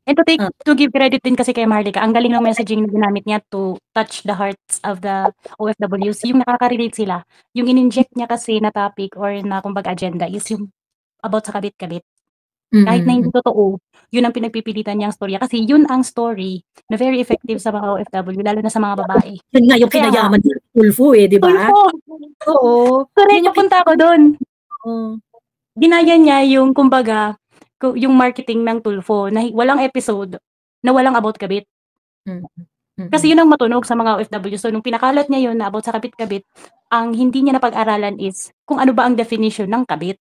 And to give credit din kasi kay Maharlika, ang galing ng messaging na ginamit niya to touch the hearts of the OFWs, yung nakaka-relate sila. Yung in-inject niya kasi na topic or na kumbaga agenda is yung about sa kabit-kabit. Kahit na hindi totoo, yun ang pinagpipilitan niyang storya kasi yun ang story na very effective sa mga OFW, lalo na sa mga babae. Yun nga yung kinayaman ni Tulfo di ba? Oo. Correct, papunta ako dun. Ginaya niya yung kumbaga, yung marketing ng Tulfo na walang episode na walang about kabit. Kasi yun ang matunog sa mga OFW. So, nung pinakalat niya yun na about sa kabit-kabit, ang hindi niya napag-aralan is kung ano ba ang definition ng kabit.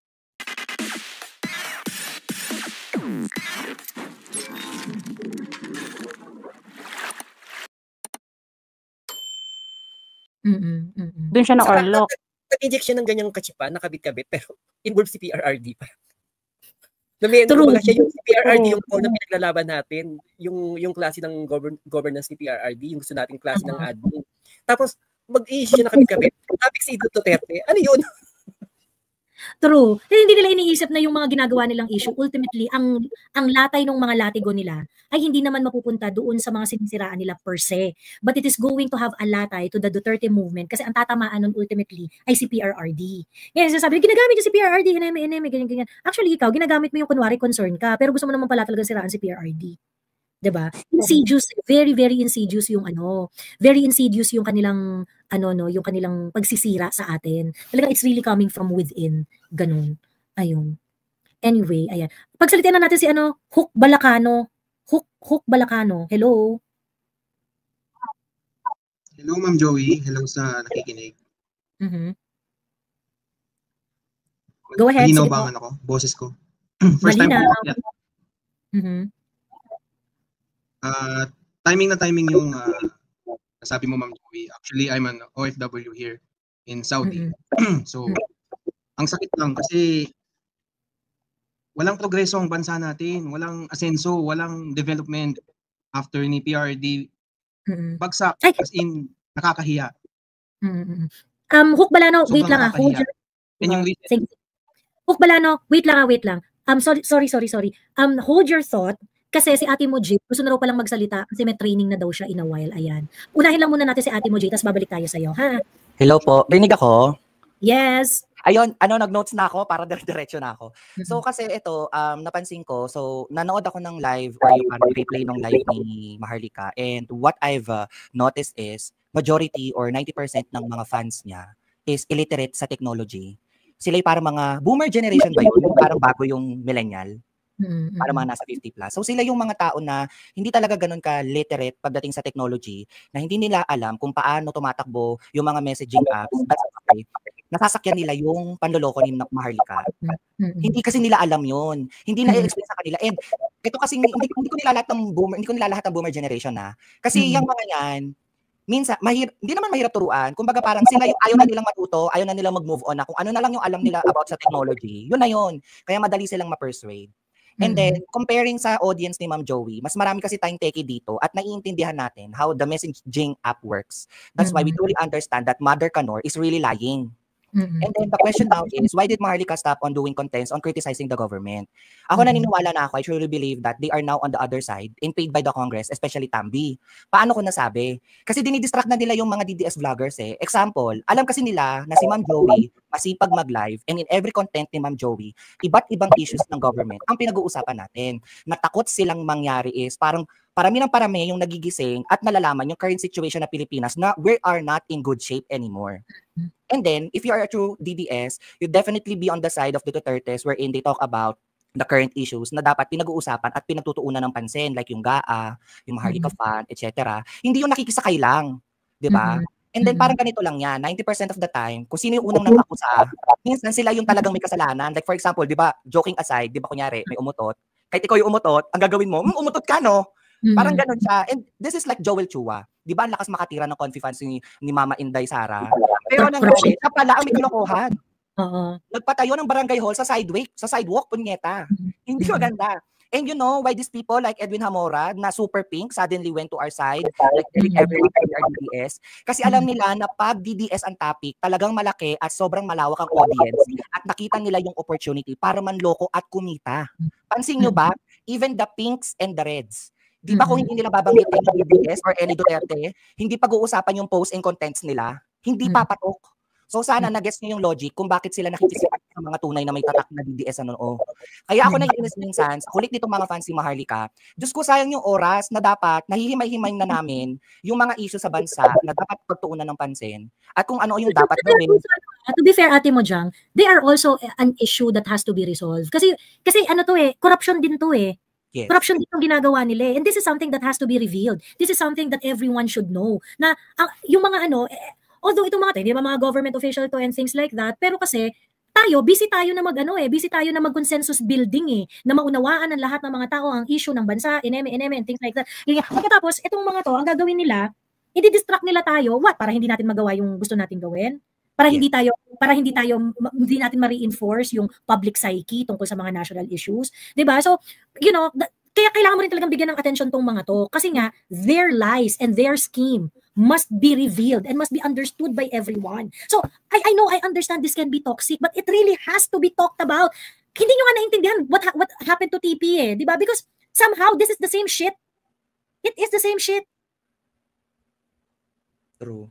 Doon siya na orlok. Nag-inject siya ng ganyang kachipa, nakabit-kabit, pero involved si PRRD pa. Kumbaga siya yung PRRD yung core na pinaglalaban natin, yung klase ng governance ni PRRD, yung gusto nating klase ng admin. Tapos, mag-i-issue siya nakabit-kabit. Topic si Duterte. Ano yun? True. Hindi nila iniisip na yung mga ginagawa nilang issue, ultimately, ang latay ng mga latigo nila ay hindi naman mapupunta doon sa mga sinisiraan nila per se. But it is going to have a latay to the Duterte movement kasi ang tatamaan nun ultimately ay si PRRD. Ngayon, sinasabi, ginagamit niyo si PRRD, NM, ganyan. Actually, ikaw, ginagamit mo yung kunwari concern ka, pero gusto mo naman pala talaga siraan si PRRD. Diba? Insidious, very, very insidious yung very insidious yung kanilang, yung kanilang pagsisira sa atin. Talaga, it's really coming from within. Ganun. Ayun. Anyway, ayan. Pagsalitain na natin si Hook Balacano. Hook Balacano. Hello? Hello, Ma'am Joey. Hello sa nakikinig. Go ahead. Malinaw ba ang ako? Boses ko? First Malinaw. time po. Timing na timing yung sabi mo, Ma'am Joey. Actually, I'm an OFW here in Saudi. So, ang sakit lang kasi walang progreso ang bansa natin. Walang asenso, walang development after ni PRD. Bagsak, as in, nakakahiya. Hook Balano, wait lang hold your... Hook Balano, wait lang. Sorry. Hold your thought. Kasi si Ate Mo J, gusto na raw palang magsalita kasi may training na daw siya in a while. Ayan. Unahin lang muna natin si Ate Mo J, tapos babalik tayo sa'yo, ha? Hello po. Rinig ako? Yes. Ayun, nag-notes na ako para diretso na ako. So kasi ito, napansin ko, so nanood ako ng live or yung replay ng live ni Maharlika, and what I've noticed is majority or 90% ng mga fans niya is illiterate sa technology. Sila yung parang mga boomer generation ba yun? Parang bago yung millennial. Para mga nasa 50 plus. So sila yung mga tao na hindi talaga ganun ka-literate pagdating sa technology, na hindi nila alam kung paano tumatakbo yung mga messaging apps. That's why nasasakyan nila yung panloloko ni Maharlika. Hindi kasi nila alam yun. Hindi na i-explain sa kanila. And ito kasi hindi ko nilalahat ng boomer generation na. Kasi yung mga yan, minsan, hindi naman mahirap turuan. Kumbaga parang sila yung ayaw na nilang matuto, ayaw na nilang mag-move on na kung ano na lang yung alam nila about sa technology. Yun na yun. Kaya madali silang ma-persuade. And then, comparing sa audience ni Ma'am Joey, mas marami kasi tayong techie dito at naiintindihan natin how the messaging app works. That's why we truly understand that Mother Canor is really lying. And then the question now is, why did Maharlika stop on doing contents on criticizing the government? Ako naniniwala na ako, I truly believe that they are now on the other side and paid by the Congress, especially Tambi. Paano ko nasabi? Kasi dinidistract na nila yung mga DDS vloggers eh. Example, alam kasi nila na si Ma'am Joey masipag mag-live, and in every content ni Ma'am Joey, iba't ibang issues ng government ang pinag-uusapan natin. Natakot silang mangyari is parang parami yung nagigising at nalalaman yung current situation na Pilipinas na we are not in good shape anymore. And then, if you are a true DDS, you definitely be on the side of the Dutertes wherein they talk about the current issues na dapat pinag-uusapan at pinagtutuunan ng pansin, like yung GAA, yung Maharlika Fund, etc. Hindi yung nakikisakay lang, di ba? And then parang ganito lang yan, 90% of the time, kung sino yung unang nang-akusa, minsan sila yung talagang may kasalanan. Like for example, di ba, joking aside, di ba kunyari, may umutot, kahit ikaw yung umutot, ang gagawin mo, umutot ka, no? Parang ganun siya. And this is like Joel Chua. Di ba, ang lakas makatira ng confi-fans ni Mama Inday Sara. Pero nangyari, siya pala ang may kalokohan. Nagpatayo ng barangay hall sa sidewalk, punyeta. Hindi maganda. And you know why these people like Edwin Hamora na super pink suddenly went to our side, like everyone our DDS? Kasi alam nila na pag DDS ang topic, talagang malaki at sobrang malawak ang audience at nakita nila yung opportunity para manloko at kumita. Pansin nyo ba? even the pinks and the reds. Di ba kung hindi nila babanggitin yung DDS or Eli Duterte, hindi pag-uusapan yung posts and contents nila, hindi papatok. So sana na-gets niyo yung logic kung bakit sila nakikisipat sa mga tunay na may tatak na DDS Kaya ako naiinis minsan, sa kulit nitong mga fans ni Maharlika, Diyos ko sayang yung oras na dapat nahihimay-himay na namin yung mga issue sa bansa na dapat pagtuunan ng pansin at kung ano yung dapat gawin. To be fair, Ate Mojang, they are also an issue that has to be resolved. Kasi ano to corruption din to Yes. Corruption din yung ginagawa nila. And this is something that has to be revealed. This is something that everyone should know. Na yung mga although itong mga hindi ba mga government official to and things like that, pero kasi busy tayo na busy tayo na mag-consensus building na maunawaan ng lahat ng mga tao ang issue ng bansa, and things like that. Pagkatapos, itong mga to, ang gagawin nila, i-distract nila tayo, para hindi natin magawa yung gusto natin gawin? Para hindi natin ma-reinforce yung public psyche tungkol sa mga national issues, 'di ba? So, kaya kailangan mo rin talagang bigyan ng attention tong mga to kasi nga their lies and their scheme must be revealed and must be understood by everyone. So, I know, I understand this can be toxic, but it really has to be talked about. Hindi nyo nga naintindihan what happened to TP 'di ba? Because somehow this is the same shit. It is the same shit. True.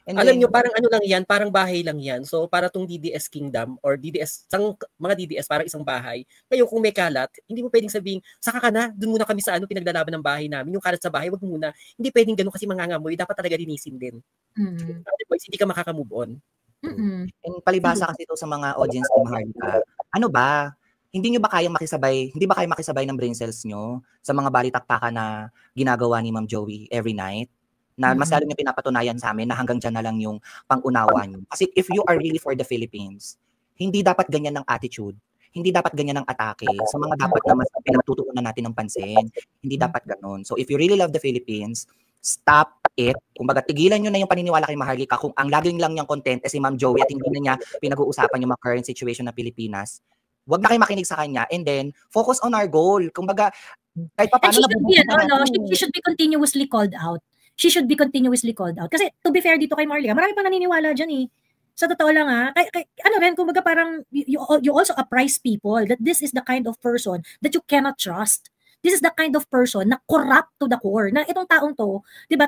Alam nyo, parang lang yan, parang bahay lang yan. So, para tong DDS Kingdom or DDS, mga DDS, parang isang bahay. Ngayon, kung may kalat, hindi mo pwedeng sabihin, saka ka na, dun muna kami sa pinaglalaban ng bahay namin. Yung kalat sa bahay, wag muna. Hindi pwedeng ganun kasi mangangamoy. Dapat talaga linisin din. Otherwise, hindi ka makaka-move on. And palibasa kasi ito sa mga audience ni Maharlika. Ano ba? Hindi ba kayang makisabay ng brain cells nyo sa mga balitaktakan na ginagawa ni Ma'am Joey every night? Na masyado niya pinapatunayan sa amin na hanggang dyan na lang yung pang-unawa niyo. Kasi if you are really for the Philippines, hindi dapat ganyan ng attitude. Hindi dapat ganyan ng atake. Sa mga dapat na mas pinagtutuunan natin ng pansin, hindi dapat ganun. So if you really love the Philippines, stop it. Kumbaga, tigilan nyo na yung paniniwala kay Maharlika kung ang laging lang niyang content si Ma'am Joey at hindi na niya pinag-uusapan yung mga current situation ng Pilipinas. Huwag na kayo makinig sa kanya and then focus on our goal. Kumbaga, kahit pa paano she should be continuously called out. She should be continuously called out. Kasi to be fair dito kay Maharlika, marami pang naniniwala dyan Sa totoo lang kumbaga parang you also apprise people that this is the kind of person that you cannot trust. This is the kind of person na corrupt to the core. Na itong taong to, 'di ba,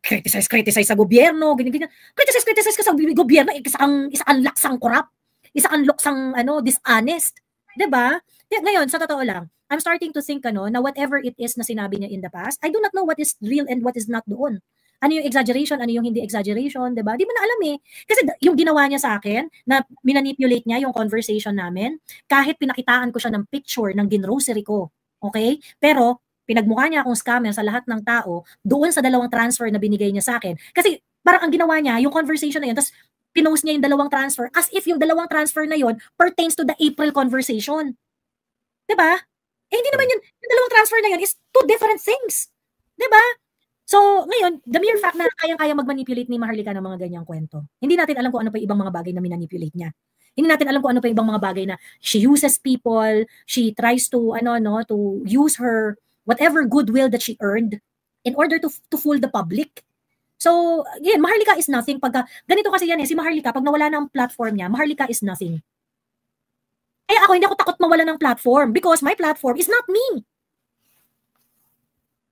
criticize sa gobyerno, ganyan. Criticize ka sa gobyerno, isa kang laksang corrupt. Isa kang luksang dishonest. 'Di ba? Ngayon, sa totoo lang, I'm starting to think na whatever it is na sinabi niya in the past, I do not know what is real and what is not doon. Ano yung exaggeration, ano yung hindi exaggeration, 'di ba? Di mo na alam Kasi yung ginawa niya sa akin, na minanipulate niya yung conversation namin, kahit pinakitaan ko siya ng picture ng ginrocery ko. Okay? Pero pinagmukha niya akong scammer sa lahat ng tao doon sa 2 transfer na binigay niya sa akin. Kasi parang ang ginawa niya, yung conversation na yun, tapos pinost niya yung 2 transfer as if yung 2 transfer na yun pertains to the April conversation. 'Di ba? Hindi naman yun, yung 2 transfer na yun is 2 different things. 'Di ba? So, ngayon, the mere fact na kayang-kaya mag-manipulate ni Maharlika ng mga ganyang kwento. Hindi natin alam kung ano pa yung ibang mga bagay na minanipulate niya. Hindi natin alam kung ano pa yung ibang mga bagay na she uses people, she tries to to use her whatever goodwill that she earned in order to fool the public. So, again, Maharlika is nothing. Ganito kasi yan si Maharlika, pag nawala na ang platform niya, Maharlika is nothing. Kaya ako, hindi ako takot mawala ng platform because my platform is not me.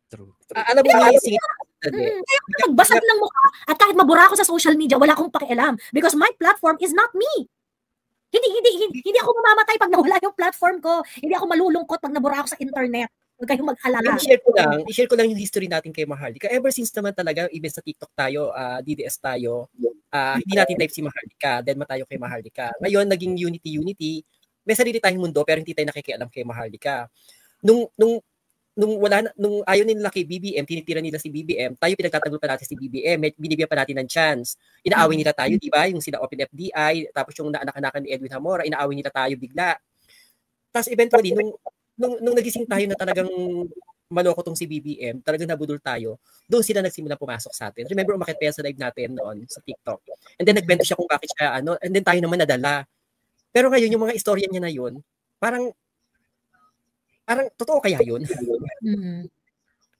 True. Alam mo yung kaya magbasag ng mukha at kahit mabura ako sa social media, wala akong pakialam because my platform is not me. Hindi ako mamamatay pag nawala yung platform ko. Hindi ako malulungkot pag nabura ako sa internet. Huwag kayong mag-alala. I-share ko lang yung history natin kay Maharlika. Ever since naman talaga, even sa TikTok tayo, DDS tayo, hindi natin type si Maharlika. Then matayo kay Maharlika. Ngayon, naging unity. May sarili tayong mundo pero hindi tayo nakikialam kay Maharlika. Nung ayaw nila kay BBM, tinitira nila si BBM, tayo pinagtatanggol pa natin si BBM, binibigyan pa natin ng chance. Inaaway nila tayo, di ba? Yung sila Open FDI, tapos yung naanak-anakan ni Edwin Zamora, inaaway nila tayo bigla. Tapos eventually, nung nagising tayo na talagang maloko tong si BBM, talagang nabudol tayo, doon sila nagsimula pumasok sa atin. Remember, umakit pa yan sa live natin noon sa TikTok. And then nagbento siya kung bakit siya, and then tayo naman nadala. Pero ngayon, yung mga istorya niya na yun, parang totoo kaya yun?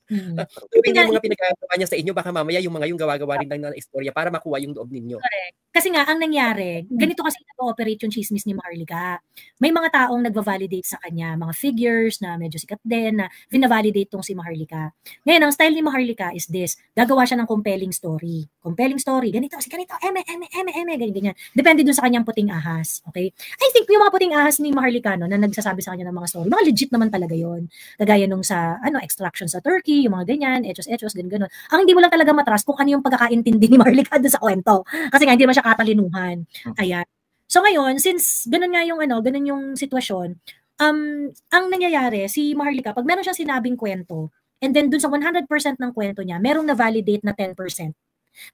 Gawin niya yung mga pinagagawa niya sa inyo, baka mamaya yung mga yung gawa-gawa rin lang na istorya para makuha yung loob ninyo. Correct. Kasi nga, ang nangyari, ganito kasi nag-ooperate yung chismis ni Maharlika. May mga taong nagva-validate sa kanya, mga figures na medyo sikat din, na vina-validate tong si Maharlika. Ngayon, ang style ni Maharlika is this, gagawa siya ng compelling story. Compelling story, ganito, ganyan. Depende dun sa kanyang puting ahas. Okay? I think yung mga puting ahas ni Maharlika, no, na nagsasabi sa kanya ng mga story, mga legit naman talaga yon. Kagaya nung sa, extraction sa Turkey, yung mga ganyan, etos, ganun. Ang hindi mo lang talaga matras kung ano yung pagkakaintindi ni Maharlika dun sa kwento. Kasi nga, hindi naman siya katalinuhan. Ayan. So ngayon, since ganun nga yung ganun yung sitwasyon, ang nangyayari, si Maharlika, pag meron siyang sinabing kwento, and then dun sa 100% ng kwento niya, merong na-validate na 10%.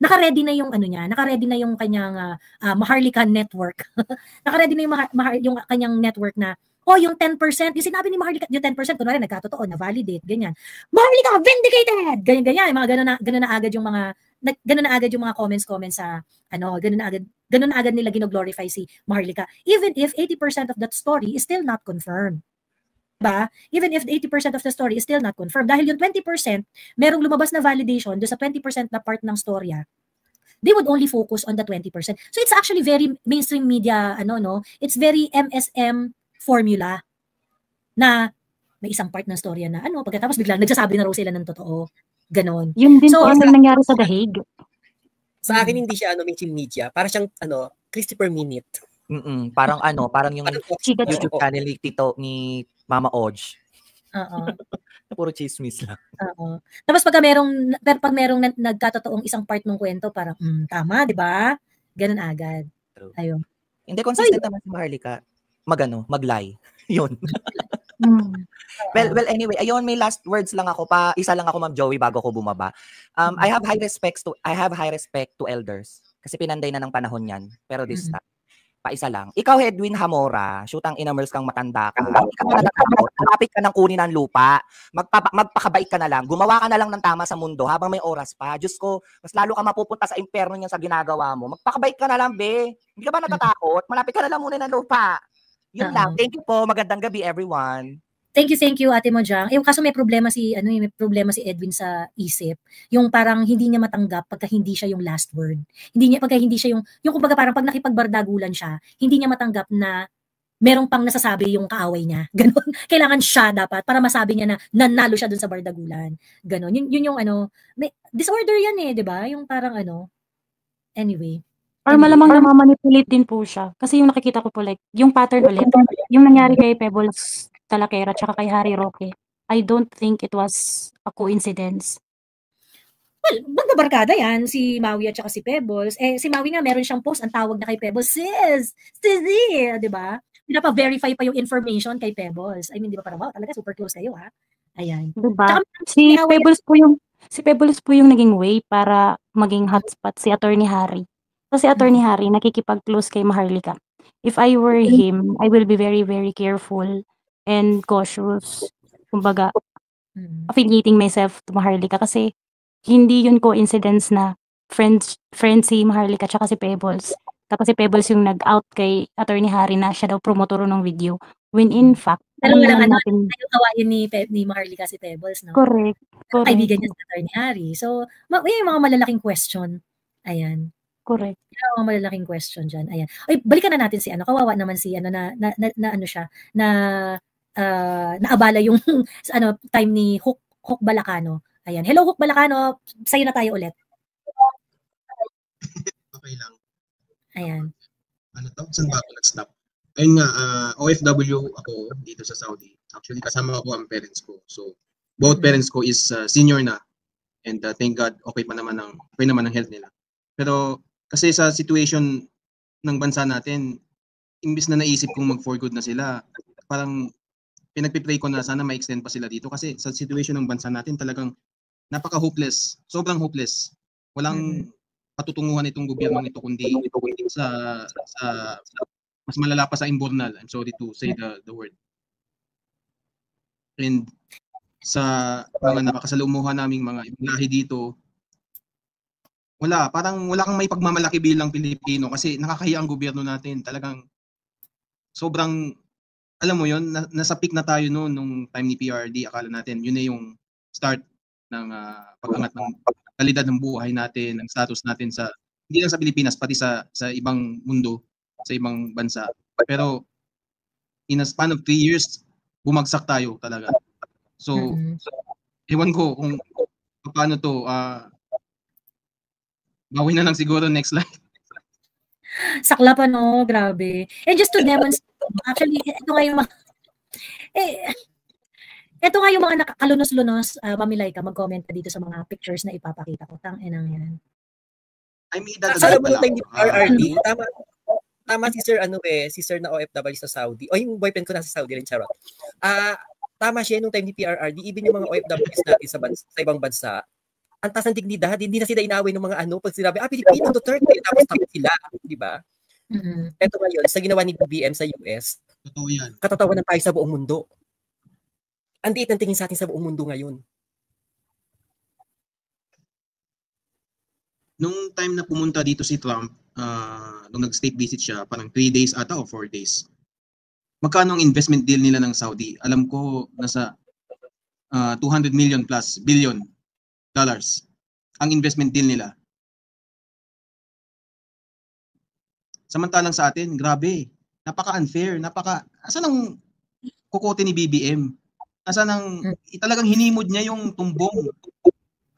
Naka-ready na yung naka-ready na yung kanyang Maharlika network. Naka-ready na yung kanyang network na yung 10%, yung sinabi ni Maharlika, yung 10%, kunwari nagkatotoo, na-validate, ganyan. Maharlika, vindicated! Ganyan, mga ganun na agad yung mga comments sa, ganun na agad nila gino-glorify si Maharlika. Even if 80% of that story is still not confirmed. Diba? Even if 80% of the story is still not confirmed. Dahil yung 20%, merong lumabas na validation do sa 20% na part ng storya, they would only focus on the 20%. So it's actually very mainstream media, it's very MSM formula na may isang part ng storya na pagkatapos biglang nagsasabi na raw sila ng totoo. Ganon. Yun din po ang nangyari sa The Hague. Sa akin hindi siya mainstream media, para siyang Christopher Minute. Parang yung YouTube channel ni Mama Oj. Oo. Puro chismis lang. Oo. Tapos pag merong nagkatotoong isang part ng kwento, parang tama, 'di ba? Ganun agad. True. Ayun. Hindi consistent naman si Maharlika. Mag-lie. Yun. Well, anyway, ayun, may last words lang ako isa lang ako, Ma'am Joey, bago ko bumaba. I have high respect to elders kasi pinanday na ng panahon 'yan. Pero this time, paisa lang. Ikaw, Edwin Hamora, shootang inamers kang matanda ka. Hindi ka pa natatakot. Malapit ka ng kunin ng lupa. Magpakabait ka na lang. Gumawa ka na lang ng tama sa mundo habang may oras pa. Diyos ko, mas lalo ka mapupunta sa impyerno niyan sa ginagawa mo. Magpakabait ka na lang, be. Hindi ka ba natatakot? Malapit ka na lang muna ng lupa. Yun lang. Thank you po. Magandang gabi, everyone. Thank you, Ate Mojang. Kaso may problema si Edwin sa isip. Yung parang hindi niya matanggap pagka hindi siya yung last word. Pagka hindi siya yung kumbaga parang pag nakipagbardagulan siya, hindi niya matanggap na merong pang nasasabi yung kaaway niya. Ganon. Kailangan siya dapat para masabi niya na nanalo siya dun sa bardagulan. Ganon. Yun yung may disorder yan 'di ba? Yung parang anyway. Or malamang namamanipulate din po siya. Kasi yung nakikita ko po yung pattern ulit, yung nangyari kay Pebbles Talakera tsaka kay Harry Roque, I don't think it was a coincidence. Well, magbabarkada yan, si Maui at saka si Pebbles. Si Maui nga, meron siyang post, ang tawag na kay Pebbles, Sis, di ba? Pinapa-verify pa yung information kay Pebbles. I mean, di ba parang, wow, talaga super close kayo, ha? Ayan. Diba? Si Pebbles po yung naging way para maging hotspot si Attorney Harry. Kasi Attorney Harry, nakikipag-close kay Maharlika. If I were him, I will be very, very careful and cautious. Kumbaga, affiliating myself to Maharlika kasi hindi yun coincidence na friend si Maharlika tsaka si Pebbles. Tapos si Pebbles yung nag-out kay Attorney Harry na siya daw promotor ng video. When in fact, pero walang yung kawain ni Maharlika si Pebbles, no? Correct. Kaibigan niya si Attorney Harry. So, yung mga malalaking question. Ayan. Correct. Yung mga malalaking question dyan. Ayan. Ay, balikan na natin si kawawa naman si naabala yung time ni Hook Balacano. Ayan. Hello, Hook Balacano. Sa'yo na tayo ulit. Okay lang. Ayan. Saan ba ako nag-stop? Ayun nga, OFW ako dito sa Saudi. Actually, kasama ko ang parents ko. So, both parents ko is senior na. And thank God, okay naman ang health nila. Pero, kasi sa situation ng bansa natin, imbis na naisip kong mag-for good na sila, parang pinagpipray ko na sana ma-extend pa sila dito kasi sa situation ng bansa natin talagang napaka-hopeless. Sobrang hopeless. Walang patutunguhan itong gobyernong ito kundi sa mas malala pa sa imbornal. I'm sorry to say the word. And sa mga nakakasalumuhan naming mga lahi dito, parang wala kang may pagmamalaki bilang Pilipino kasi nakakahiya ang gobyerno natin. Talagang sobrang, alam mo yon, nasa peak na tayo noon nung time ni PRD. Akala natin yun na yung start ng pag-angat ng kalidad ng buhay natin, ng status natin sa hindi lang sa Pilipinas pati sa ibang mundo, sa ibang bansa. Pero in a span of 3 years, bumagsak tayo talaga. So, ewan ko kung paano to, bawi na lang siguro next slide. Sakla pa, no? Grabe. And just to demonstrate, actually, ito nga yung mga, ito nga yung mga nakakalunos-lunos, Mamilayka, mag-comment ka dito sa mga pictures na ipapakita ko. Tang-inang yan. I mean, dadagdag Sa pa lang. time ni PRRD, tama si Sir si Sir na OFW sa Saudi. O yung boyfriend ko nasa Saudi rin, charot. Tama siya nung time ni PRRD, even yung mga OFWs natin sa ibang bansa, ang taas ng dignidad, hindi na sila inaway ng mga pag sinabi, Pilipino, Duterte, tapos sila, di ba? Ito ngayon, sa ginawa ni BBM sa US, totoo yan. Katatawanan tayo sa buong mundo. Ang diit ng tingin sa atin sa buong mundo ngayon. Nung time na pumunta dito si Trump, nung nag-state visit siya, parang 3 days ata o 4 days. Magkano ang investment deal nila ng Saudi? Alam ko nasa 200 million plus billion dollars ang investment deal nila. Samantalang sa atin, grabe, napaka-unfair, asan ang kukote ni BBM? Asan ang talagang hinimod niya yung tumbong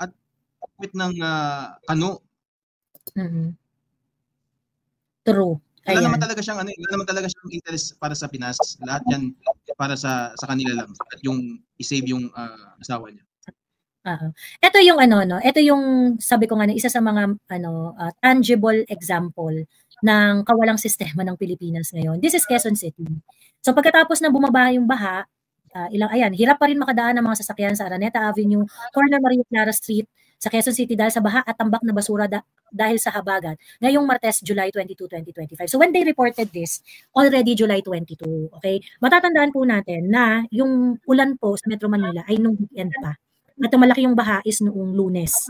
at wit ng kano. True. Wala naman talaga siyang interest para sa Pinas. Lahat yan para sa kanila lang at yung i-save yung asawa niya. Ito yung ito yung sabi ko nga isa sa mga tangible example ng kawalang sistema ng Pilipinas ngayon. This is Quezon City. So pagkatapos na bumaba yung baha, hirap pa rin makadaan ng mga sasakyan sa Araneta Avenue, corner Maria Clara Street sa Quezon City dahil sa baha at tambak na basura dahil sa habagat. Ngayong Martes, July 22, 2025. So when they reported this, already July 22. Okay? Matatandaan po natin na yung ulan po sa Metro Manila ay nung weekend pa. At malaki yung baha is noong Linggo,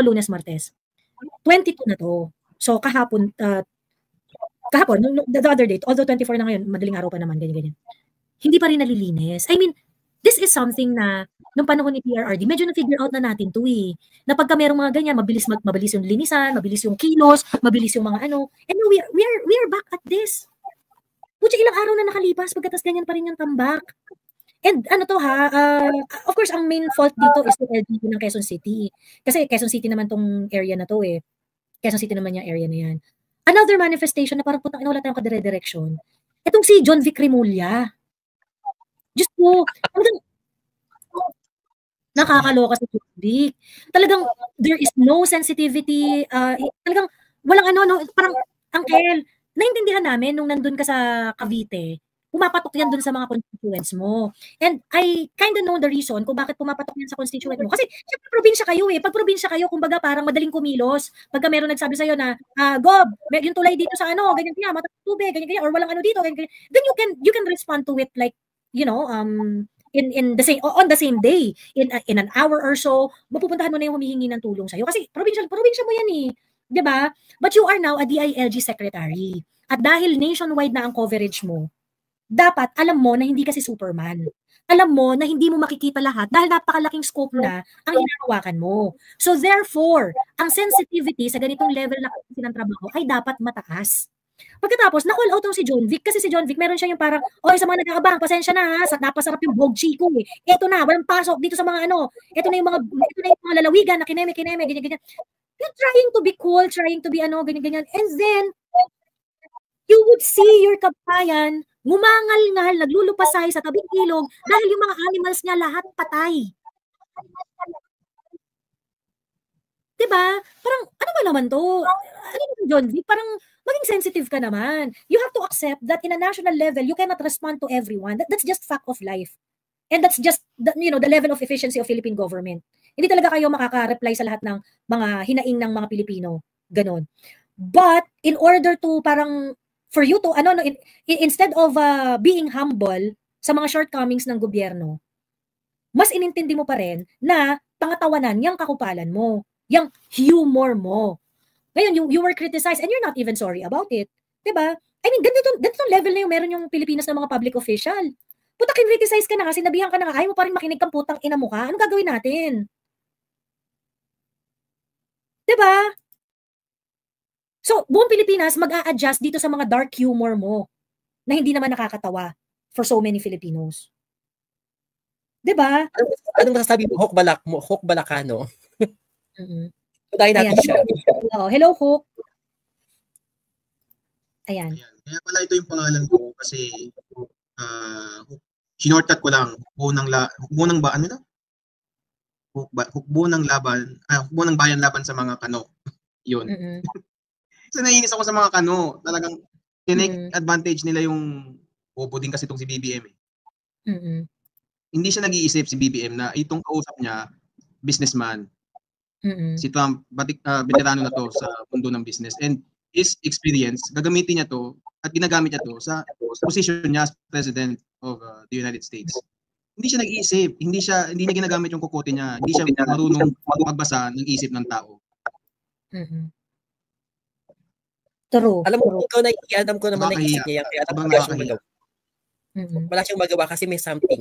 Lunes, Martes. 22 na to. So kahapon, the other day, although 24 na ngayon, madaling araw pa naman, ganyan. Hindi pa rin nalilinis. I mean, this is something na, nung panahon ni PRRD, medyo na-figure out na natin to eh. Na pagka merong mga ganyan, mabilis yung linisan, mabilis yung kilos, mabilis yung mga and we are back at this. Putya, ilang araw na nakalipas, pagkatas ganyan pa rin yung tambak. And of course, ang main fault dito is the LGU ng Quezon City. Kasi Quezon City naman tong area na to eh. Quezon City naman yung area na yan. Another manifestation na parang putang ina wala tayong kadire-direksyon. Itong si John Vic Remulla. Diyos ko, nakakaloka si John Vic. Talagang there is no sensitivity. Talagang walang parang Angkel, naintindihan namin nung nandun ka sa Cavite, pumapatok yan dun sa mga constituents mo. And I kind of know the reason kung bakit pumapatok yan sa constituent mo. Kasi syempre probinsya kayo eh. Pag probinsya kayo, kumbaga parang madaling kumilos. Pagka meron nagsabi sa'yo na, Gob, yung tulay dito sa ganyan kaya, mataas tubig, ganyan, or walang dito, ganyan. Then you can respond to it like, in the same on the same day, in an hour or so, mapupuntahan mo na yung humihingi ng tulong sa'yo. Kasi probinsya mo yan eh. Diba? But you are now a DILG secretary. At dahil nationwide na ang coverage mo, dapat alam mo na hindi kasi Superman. Alam mo na hindi mo makikita lahat dahil napakalaking scope na ang hinahawakan mo. So therefore, ang sensitivity sa ganitong level na kasi ng trabaho ay dapat mataas. Pagkatapos, na-call out si John Vic kasi si John Vic meron siya yung parang, sa mga nagkakabang, pasensya na ha, napasarap yung bog chico eh. Ito na, walang pasok dito sa mga ito na yung mga lalawigan na kineme, ganyan. You're trying to be cool, trying to be ganyan. And then, you would see your kabayan ngumangal-ngal, naglulupasay sa tabing ilog dahil yung mga animals niya lahat patay. Diba? Parang, ano ba naman to? John Vic? Parang, maging sensitive ka naman. You have to accept that in a national level, you cannot respond to everyone. That's just fact of life. And that's just, the level of efficiency of Philippine government. Hindi talaga kayo makaka-reply sa lahat ng mga hinaing ng mga Pilipino. Ganon. But, in order to parang, for you to, instead of being humble sa mga shortcomings ng gobyerno, mas inintindi mo pa rin na pangatawanan yung kakupalan mo, yung humor mo. Ngayon, you were criticized and you're not even sorry about it. Diba? I mean, ganitong level na yung meron yung Pilipinas ng mga public official. Puta, kinriticize ka na nga, sinabihan ka na nga, ayaw mo pa rin makinig kang putang ina mo ka. Anong gagawin natin? Diba? So, buong Pilipinas mag-a-adjust dito sa mga dark humor mo na hindi naman nakakatawa for so many Filipinos. Diba? Anong masasabi mo? Hook Balakano? Unahin natin Ayan. siya. Hello, Hook. Ayan. Kaya pala ito yung pangalan ko kasi shortcut ko lang. Hukbo ng bayan laban sa mga kano. Yun. Kasi naiinis ako sa mga kano. Talagang tinake advantage nila yung bobo din kasi itong si BBM eh. Hindi siya nag-iisip si BBM na itong kausap niya, businessman. Si Trump, veterano na to sa mundo ng business. And his experience, gagamitin niya to at ginagamit niya to sa position niya as President of the United States. Hindi siya nag-iisip, hindi niya ginagamit yung kukote niya, hindi siya marunong magbasa ng isip ng tao. True. Alam mo, ikaw na i-adam ko naman na isip niya yan, kaya wala siyang magawa. Wala siyang magawa kasi may something.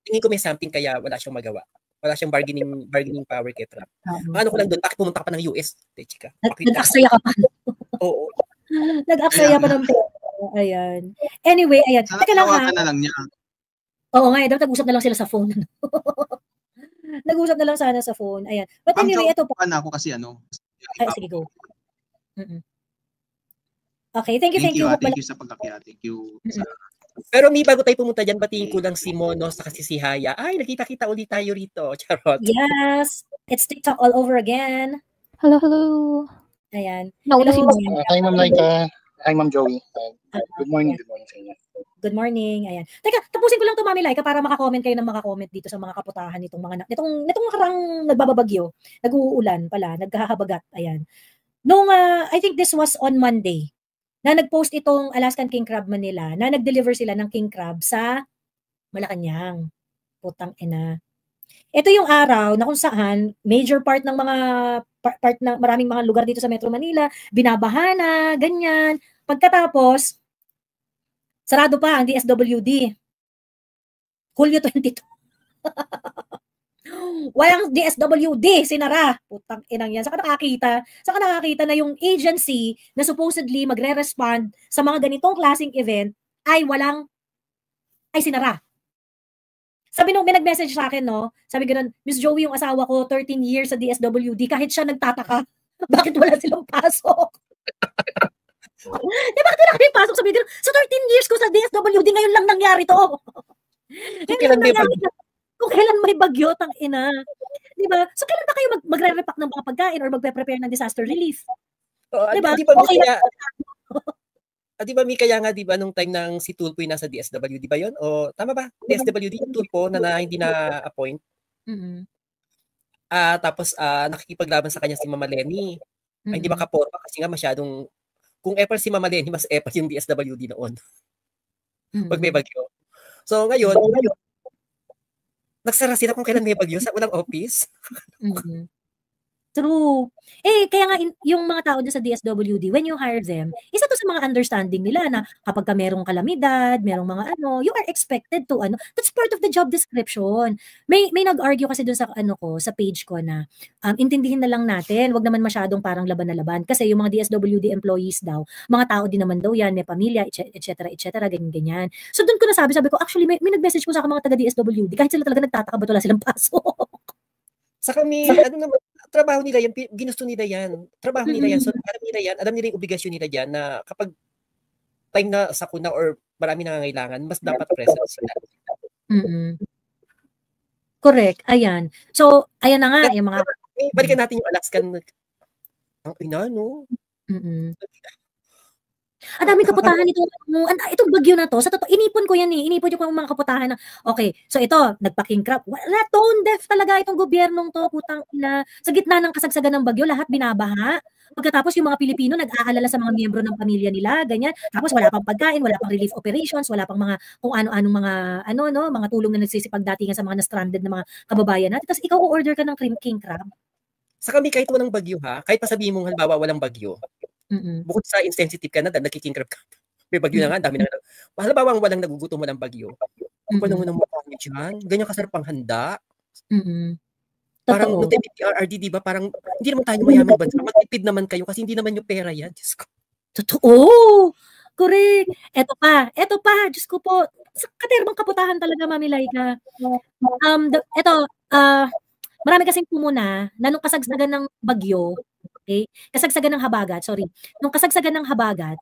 Tingin ko may something kaya wala siyang magawa. Wala siyang bargaining power kay Trump. Ano ko lang doon, bakit pumunta ka pa ng US? Chika. Nag-aksaya ka pa. Oo. Nag-aksaya pa ng pera. Ayan. Anyway, ayan. Teka lang ha. Na lang niya. Oo nga, nag-usap na lang sila sa phone. Nag-usap na lang sana sa phone. Ayan. But anyway, ito po. Ako kasi ano. Ay, sige, go. Okay, thank you. Thank you sa pagkakya. Thank you. Pero may bago tayo pumunta dyan, batiin ko lang si Mono sa kasi si Haya. Ay, nagkita-kita ulit tayo rito. Charot. Yes. It's TikTok all over again. Hello. Ayan. Nauna si Mono. Hi, Ma'am Laika. Hi, Ma'am Joey. Good morning sa inyo. Good morning. Ayan. Teka, tapusin ko lang to, Mami Laika, para makakomment kayo ng makakomment dito sa mga kaputahan nitong nakarang nagbababagyo. Nag-uulan pala, naghahabagat. Ayan. I think this was on Monday, na nag-post itong Alaskan King Crab Manila, na nag-deliver sila ng king crab sa Malacanang. Putang ina. Ito yung araw na kung saan major part ng mga part na maraming mga lugar dito sa Metro Manila, binabaha na, ganyan. Pagkatapos, sarado pa ang DSWD. Hulyo 22. Walang DSWD, sinara. Putang inang yan. Saka nakakita na yung agency na supposedly magre-respond sa mga ganitong klaseng event ay sinara. Sabi nung may nag-message sa akin, no? Sabi gano'n, Miss Joey, yung asawa ko, 13 years sa DSWD, kahit siya nagtataka, bakit wala silang pasok? Bakit wala kami pasok? Sabi gano'n, sa 13 years ko sa DSWD, ngayon lang nangyari to. Kung kailan may bagyo, tang ina. Diba? So, kailan ba kayo magre-repack ng mga pagkain or magpe-prepare ng disaster relief? Diba? Di ba, Mika, kaya nga, di ba, nung time ng si Tulpo nasa DSWD ba yun? O, tama ba? DSWD yung Tulpo na hindi na-appoint? Tapos, nakikipaglaban sa kanya si Mama Lenny. Hindi makaporma kasi nga masyadong, kung ever si Mama Lenny, mas ever yung DSWD noon. Pag may bagyo. So, ngayon, nagsara sila kung kailan may bagyo sa walang office. True. Kaya nga yung mga tao dyan sa DSWD, when you hire them, isa to sa mga understanding nila na kapag ka merong kalamidad, merong mga you are expected to that's part of the job description. May nag-argue kasi dun sa sa page ko na intindihin na lang natin, wag naman masyadong parang laban na laban kasi yung mga DSWD employees daw, mga tao din naman daw yan, may pamilya, etc., ganyan. So dun ko nasabi ko, actually may nag-message ko sa mga taga DSWD, kahit sila talaga nagtataka ba't wala silang pasok. Sa kami, naman, trabaho nila yan, ginusto nila yan. Trabaho nila yan. So, alam nila yung obligasyon nila dyan na kapag time na sakuna or marami nangangailangan, mas dapat present sila. Correct. Ayan. So, ayan na nga. Yung mga... Balikan natin yung Alaskan. Ang ina, no? Ang daming kaputahan itong bagyo na to. Sa totoo, inipon ko yan eh. Inipon ko yung mga kaputahan na, okay, so ito, nagpa-king crab. Wala, tone deaf talaga itong gobyernong to. Putang ina. Sa gitna ng kasagsagan ng bagyo, lahat binabaha. Pagkatapos yung mga Pilipino nag-aalala sa mga miyembro ng pamilya nila, ganyan. Tapos wala pang pagkain, wala pang relief operations, wala pang mga kung ano-anong mga mga tulong na nagsisipagdatingan sa mga na-stranded na mga kababayan natin. Tapos ikaw order ka ng king crab. Sa kami kahit walang bagyo kahit pa sabihin mong halimbawa walang bagyo. Bukod sa insensitive ka na, nagki-king crab ka. May bagyo na nga, dami na nga. Halimbawa walang nagugutom, walang bagyo. Kapal naman ang mukha niyo dyan. Ganyan kasarap ang handa. Totoo. Parang nung PRRD, di ba, parang hindi naman tayo mayaman bansa. Magtipid naman kayo kasi hindi naman yung pera yan. Diyos ko. Totoo. Correct. Eto pa. Diyos ko po. Sa katerbang kaputahan talaga, Mami Laika. Marami kasing pumuna na nung kasagsagan ng bagyo, okay? Kasagsagan ng habagat, sorry. Nung kasagsagan ng habagat,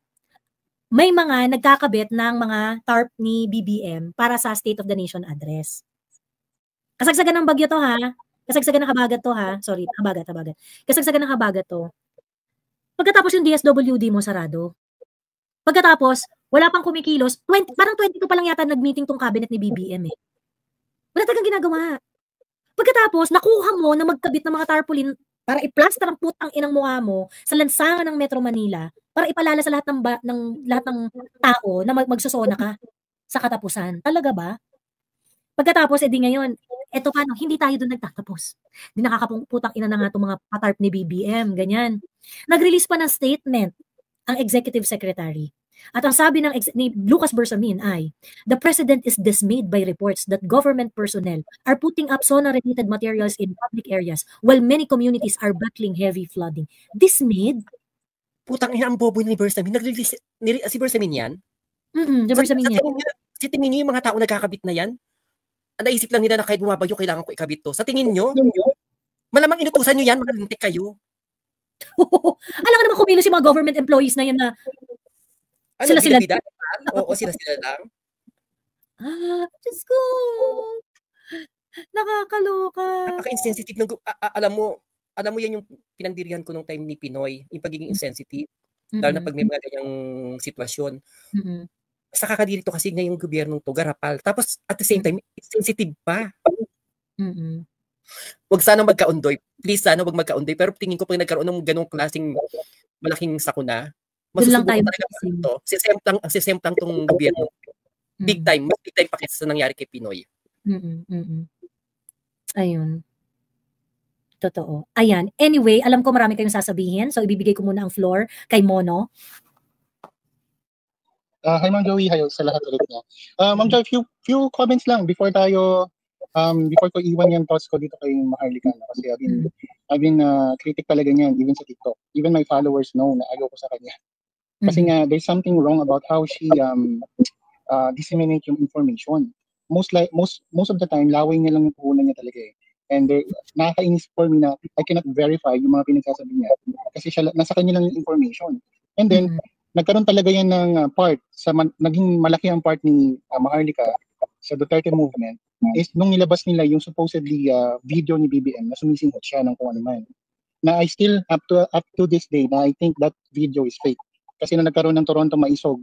may mga nagkakabit ng mga tarp ni BBM para sa State of the Nation address. Kasagsagan ng bagyo to ha. Kasagsagan ng habagat to ha. Sorry, habagat. Kasagsagan ng habagat to. Pagkatapos yung DSWD mo sarado. Pagkatapos, wala pang kumikilos. Parang 22 pa lang yata nag-meeting tong cabinet ni BBM eh. Wala talagang ginagawa. Pagkatapos, nakuha mo na magkabit ng mga tarpaulin para i-plaster ang putang inang mukha mo sa lansangan ng Metro Manila para ipalala sa lahat ng tao na magsusona ka sa katapusan. Talaga ba? Pagkatapos, edi ngayon, eto paano, hindi tayo doon nagtatapos. Di nakakaputang ina na nga itong mga patarp ni BBM, ganyan. Nag-release pa ng statement ang executive secretary. At ang sabi ni Lucas Bersamin ay, the president is dismayed by reports that government personnel are putting up sauna-related materials in public areas while many communities are battling heavy flooding. Dismayed? Putang ina ang bobo ni Bersamin. Nag-release si Bersamin yan? Si Bersamin yan. Sa tingin niyo yung mga tao nagkakabit na yan? Naisip lang nila na kahit bumabagyo, kailangan ko ikabit to. Sa tingin nyo, malamang inutusan nyo yan, magalintik kayo. Alam ka naman kumilos yung mga government employees na yan na sila-sila. Oo, sila-sila lang. Diyos ko. Nakakaloka. Napaka-insensitive. Alam mo yan yung pinandirihan ko nung time ni Pinoy, yung pagiging insensitive. Lalo na pag may mga ganyang sitwasyon. Sa kakadirito kasi ngayong gobyernong to, garapal. Tapos, at the same time, sensitive pa. Huwag sana magkaundoy. Please, sana huwag magkaundoy. Pero tingin ko pag nagkaroon ng ganong klaseng malaking sakuna, masusubukan talaga ito. Sisemplang tong gobyerno. Big time. Mas big time pa kaysa sa nangyari kay Pinoy. Ayun. Totoo. Ayan. Anyway, alam ko marami kayong sasabihin. So, ibibigay ko muna ang floor kay Mono. Hi, Ma'am Joey. Hi sa lahat ulit niya. Ma'am Joey, few comments lang before ko iwan yung thoughts ko dito kay Maharlika. Kasi I've been critic talaga niyan, even sa TikTok. Even my followers know na ayaw ko sa kanya. Kasi nga, there's something wrong about how she disseminate yung information. Most of the time, laway niya lang yung puhunan niya talaga eh. And nakakainis for me na I cannot verify yung mga pinagsasabi niya. Kasi nasa kanya lang yung information. And then, nagkaroon talaga yan ng part, naging malaki ang part ni Maharlika sa Duterte movement, is nung nilabas nila yung supposedly video ni BBM na sumisinghot siya ng kung ano man. Na I still, up to this day, na I think that video is fake. Kasi na nagkaroon ng Toronto Maisog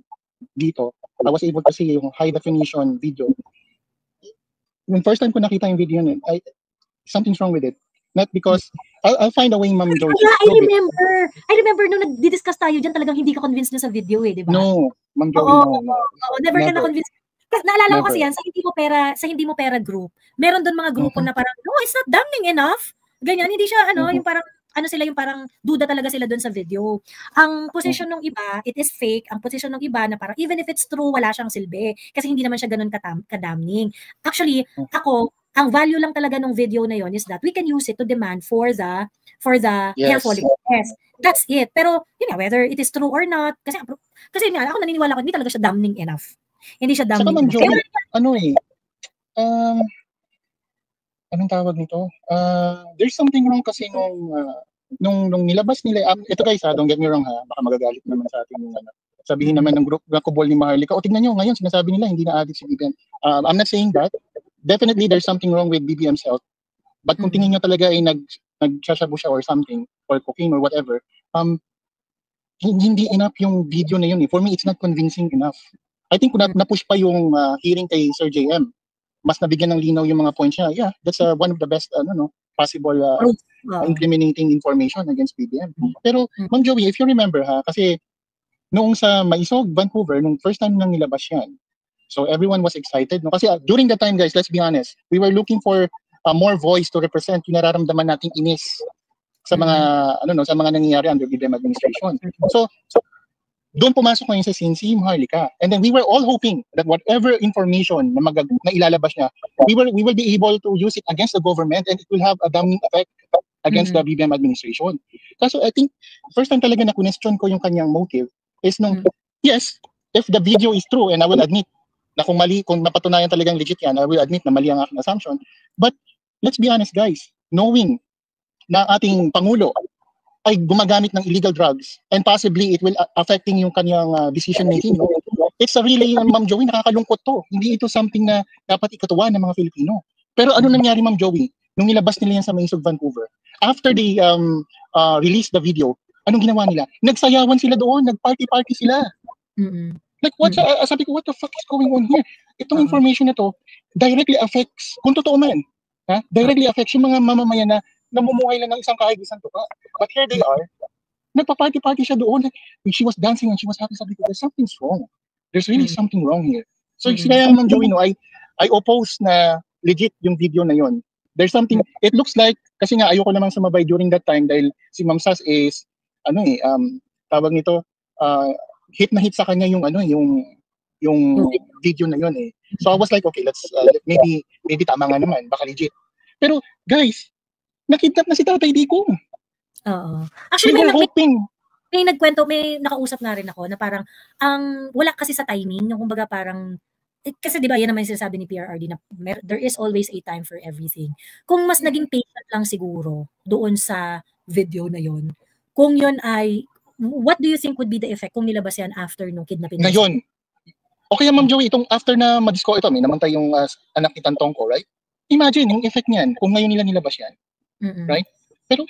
dito, I was able to see yung high definition video. Yung first time ko nakita yung video nun, something's wrong with it. Not because I'll find a way, Ma'am Joy. I remember nung nag-discuss tayo dyan, talagang hindi ka convinced na sa video eh, di ba? No, Ma'am Joy, no. Never ka na-convinced. Naalala ko kasi yan, sa hindi mo pera group, meron doon mga grupo na parang, no, it's not damning enough. Ganyan, hindi siya, yung parang, yung parang duda talaga sila doon sa video. Ang position ng iba, it is fake. Ang position ng iba na parang, even if it's true, wala siyang silbi. Kasi hindi naman siya ganun kadamning. Actually, ang value lang talaga ng video na yon is that we can use it to demand for the hair follicle test. That's it. Pero, whether it is true or not, kasi ako naniniwala ko, hindi talaga siya damning enough. Hindi siya damning enough. Anong tawag nito? There's something wrong kasi nung nilabas nila, ito guys don't get me wrong ha, baka magagalit naman sa atin yung sabihin naman ng group ng kubol ni Maharlika, tignan nyo, ngayon sinasabi nila hindi na addict si BBM. I'm not saying that. Definitely there's something wrong with BBM's health. But kung tingin nyo talaga ay nagsasabu siya or something, or cocaine or whatever, hindi enough yung video na yun. For me, it's not convincing enough. I think na-push pa yung hearing kay Sir JM. Mas nabigyan ng linaw yung mga points niya. Yeah, that's one of the best possible incriminating information against BBM. Pero, Ma'am Joey, if you remember kasi noong sa Maisog, Vancouver, nung first time nang nilabas yan, so everyone was excited. No? Kasi during that time, guys, let's be honest, we were looking for more voice to represent yung nararamdaman nating inis sa mga sa mga nangyayari under BBM administration. So doon pumasok ngayon sa scene si Maharlika. And then we were all hoping that whatever information na ilalabas niya, we will be able to use it against the government and it will have a damning effect against the BBM administration. Kaso I think, first time talaga na question ko yung kanyang motive is nung, yes, if the video is true, and I will admit na kung napatunayan talagang legit yan, I will admit na mali ang aking assumption. But let's be honest guys, knowing na ating Pangulo ay gumagamit ng illegal drugs and possibly it will affecting yung kanyang decision making. No? It's a really, Ma'am Joey, nakakalungkot to. Hindi ito something na dapat ikatuwa ng mga Filipino. Pero ano nangyari, Ma'am Joey, nung nilabas nila yan sa Maze of Vancouver? After they released the video, anong ginawa nila? Nagsayawan sila doon, nag-party-party sila. Like, sabi ko, what the fuck is going on here? Itong information na to directly affects, kung totoo man, directly affects yung mga mamamayan na namumuhay lang ng isang kahit-isang tuka. But here they are, nagpa-party-party siya doon. Like, she was dancing and she was happy. Sabi ko, there's something's wrong. There's really something wrong here. So, kaya Ma'am Joey, no, I oppose na legit yung video na yon. There's something, it looks like, kasi nga ayoko namang sumabay during that time dahil si Ma'am Sas is, tawag nito, hit na hit sa kanya yung video na yon eh. So I was like, okay, let's, maybe tama nga naman, baka legit. Pero, guys, nakidnap na si Tatay Digong. Oo. Actually, may nagkwento, may nakausap na rin ako na parang, wala kasi sa timing, yung kumbaga parang, kasi di ba yan naman yung sinasabi ni PRRD na there is always a time for everything. Kung mas naging patient lang siguro doon sa video na yon, kung yon ay, what do you think would be the effect kung nilabas yan after nung kidnapping? Ngayon, okay Ma'am Joey, itong after na madisko ito, may namatay yung anak ni Tantong ko, right? Imagine yung effect niyan kung ngayon nila nilabas yan. Right? Pero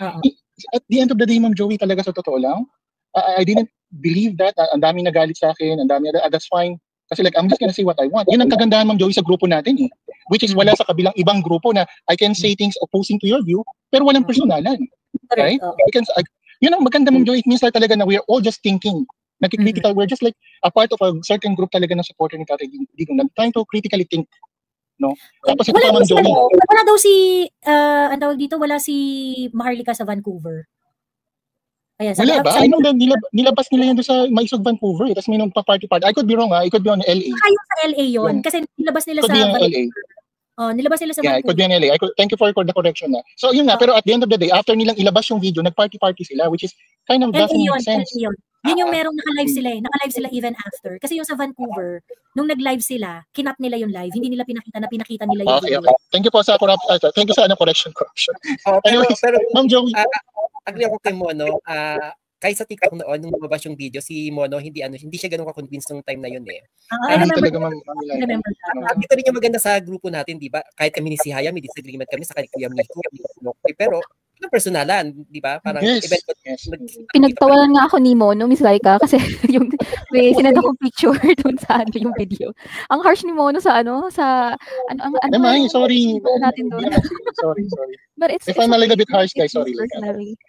at the end of the day, Ma'am Joey, talaga sa totoo lang, I didn't believe that. Ang daming nagalit sa akin, ang dami, that's fine. Kasi like, I'm just gonna say what I want. Yun ang kagandahan, Ma'am Joey, sa grupo natin eh. Which is wala sa kabilang ibang grupo na I can say things opposing to your view, pero walang personalan. Right? Yun ang maganda, Ma'am Joey. It means talaga na we're all just thinking. Nagkikritical, we're just like a part of a certain group talaga na supporter ni Tatay Digong. Trying to critically think. No? Tapos ito pa, Ma'am Joey. Wala daw si, ang tawag dito, wala si Maharlika sa Vancouver. Ayan, wala ba? Ay, nilabas nila yun doon sa Maze of Vancouver. Tapos may nung pa-party-party. I could be wrong, it could be on LA. Ayun sa LA yun. Kasi nilabas nila sa LA. Nilabas nila sa Vancouver. Yeah, it could be on LA. Thank you for the correction na. So yun nga, pero at the end of the day, after nilang ilabas yung video, nag-party-party sila, which is kind of doesn't make sense. Yun yung merong naka-live sila eh. Naka-live sila even after. Kasi yung sa Vancouver, nung nag-live sila, kinap nila yung live. Hindi nila pinakita nila yung video. Okay. Thank you po sa thank you sa correction. Anyways, pero Ma'am Joey. Agree ako kay Mono. Kahit sa TikTok noon, nung lumabas yung video, si Mono, hindi siya ganun ka-convinced nung time na yun eh. Ito rin yung maganda sa grupo natin, di ba? Kahit kami ni si Haya, may disagreement kami sa Kuya Miko. Pero, personalan, di ba? Parang pinagtawanan nga ako ni Mono, Miss Laika, kasi yung may sinend akong picture doon sa yung video. Ang harsh ni Mono sa sorry. Natin doon. Sorry. But if I'm a little bit harsh, guys, sorry.